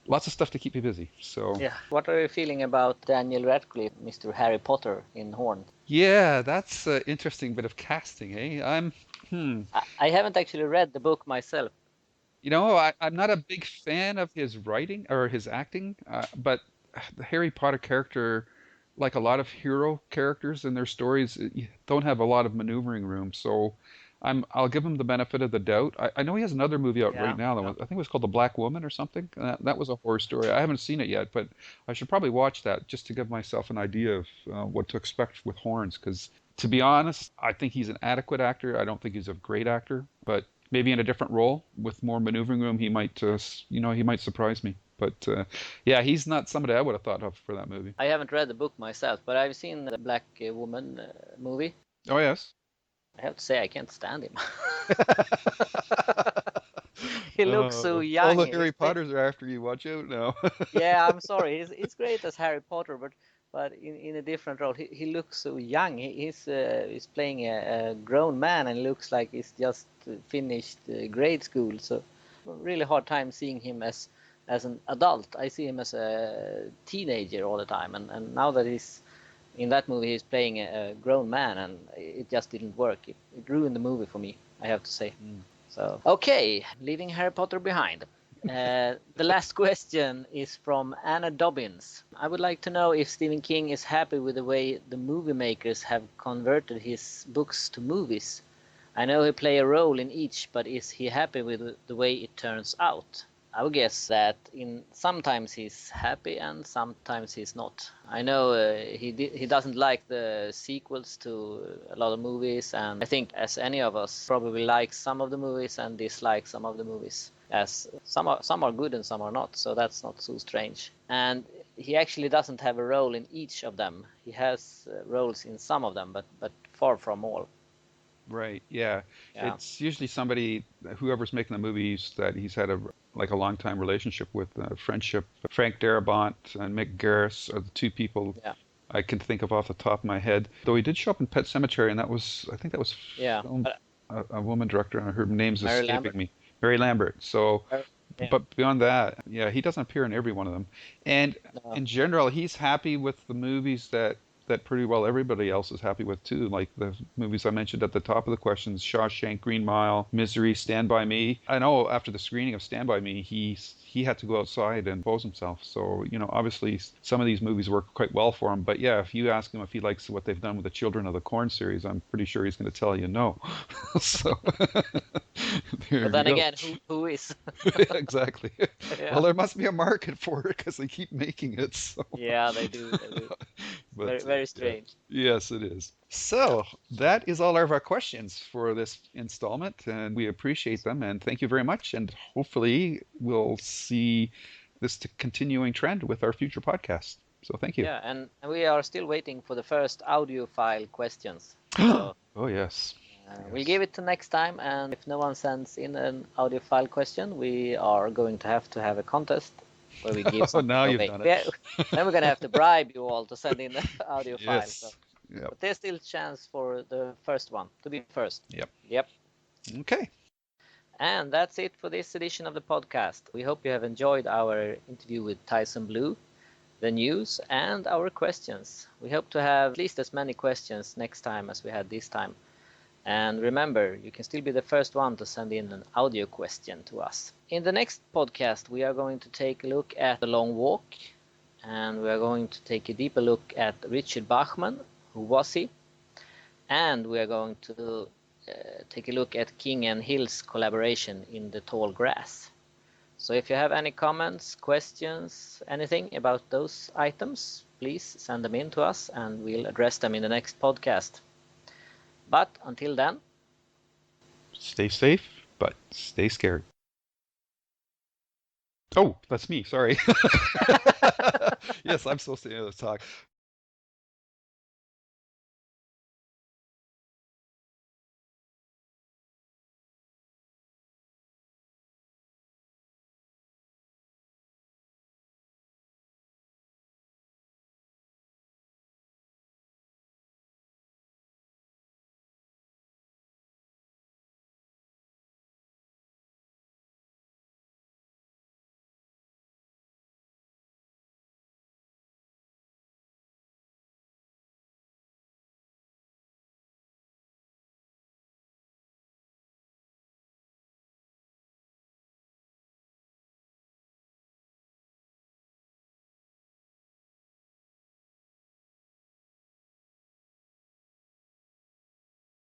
lots of stuff to keep me busy. So Yeah. What are you feeling about Daniel Radcliffe, Mr. Harry Potter in Horn? yeah, that's an interesting bit of casting, eh? I haven't actually read the book myself. I'm not a big fan of his writing or his acting, but the Harry Potter character, like a lot of hero characters in their stories, don't have a lot of maneuvering room. So I'll give him the benefit of the doubt. I know he has another movie out right Yeah. now I think it was called The Black Woman or something. That was a horror story. I haven't seen it yet, but I should probably watch that just to give myself an idea of what to expect with horns. Because to be honest, I think he's an adequate actor. I don't think he's a great actor, but maybe in a different role with more maneuvering room, he might, he might surprise me. But yeah, he's not somebody I would have thought of for that movie. I haven't read the book myself, but I've seen the Black Woman movie. Oh yes. I have to say I can't stand him. He looks so All young. the Harry Potters are after you. Watch out now. Yeah, I'm sorry. He's great as Harry Potter, but in a different role. He looks so young. He's playing a grown man and looks like he's just finished grade school. So really hard time seeing him as an adult. I see him as a teenager all the time, and now that he's in that movie, he's playing a grown man, and it just didn't work. It ruined the movie for me, I have to say. So, okay, leaving Harry Potter behind. The last question is from Anna Dobbins. I would like to know if Stephen King is happy with the way the movie makers have converted his books to movies. I know he play a role in each, but is he happy with the way it turns out? I would guess that sometimes he's happy and sometimes he's not. I know he doesn't like the sequels to a lot of movies, and I think as any of us probably likes some of the movies and dislikes some of the movies. As some are good and some are not, so that's not so strange. And he actually doesn't have a role in each of them. He has roles in some of them, but far from all. Right. Yeah. Yeah. It's usually somebody, whoever's making the movies, that he's had a long time relationship with, friendship. Frank Darabont and Mick Garris are the two people Yeah. I can think of off the top of my head. Though he did show up in Pet Sematary, and I think that was Yeah. filmed, a woman director, and her name's Mary escaping Lambert. me. Mary Lambert. So, Yeah. but beyond that, yeah, he doesn't appear in every one of them. And No. in general, he's happy with the movies that pretty well everybody else is happy with too, like the movies I mentioned at the top of the questions: Shawshank, Green Mile, Misery, Stand By Me. I know after the screening of Stand By Me, he had to go outside and pose himself. So, obviously some of these movies work quite well for him. But yeah, if you ask him if he likes what they've done with the Children of the Corn series, I'm pretty sure he's going to tell you no. So But then again, who is? Exactly. Yeah. Well, there must be a market for it because they keep making it. So. Yeah, they do. But, very, very strange. Yes, it is. So that is all of our questions for this installment, and we appreciate them, and thank you very much. And hopefully we'll see this continuing trend with our future podcasts. So thank you. Yeah, and we are still waiting for the first audio file questions. So, Oh, yes. we'll give it to next time, and if no one sends in an audio file question, we are going to have a contest where we give something now away. you've done it. Then we're going to have to bribe you all to send in the audio file. Yes. So. Yep. But there's still chance for the first one to be first. Yep. Okay. And that's it for this edition of the podcast. We hope you have enjoyed our interview with Tyson Blue, the news, and our questions. We hope to have at least as many questions next time as we had this time. And remember, you can still be the first one to send in an audio question to us. In the next podcast, we are going to take a look at The Long Walk, and we are going to take a deeper look at Richard Bachman. Who was he? And we are going to take a look at King and Hill's collaboration in The Tall Grass. So if you have any comments, questions, anything about those items, please send them in to us and we'll address them in the next podcast. But until then, stay safe, but stay scared. Oh, that's me. Sorry. Yes, I'm supposed to talk.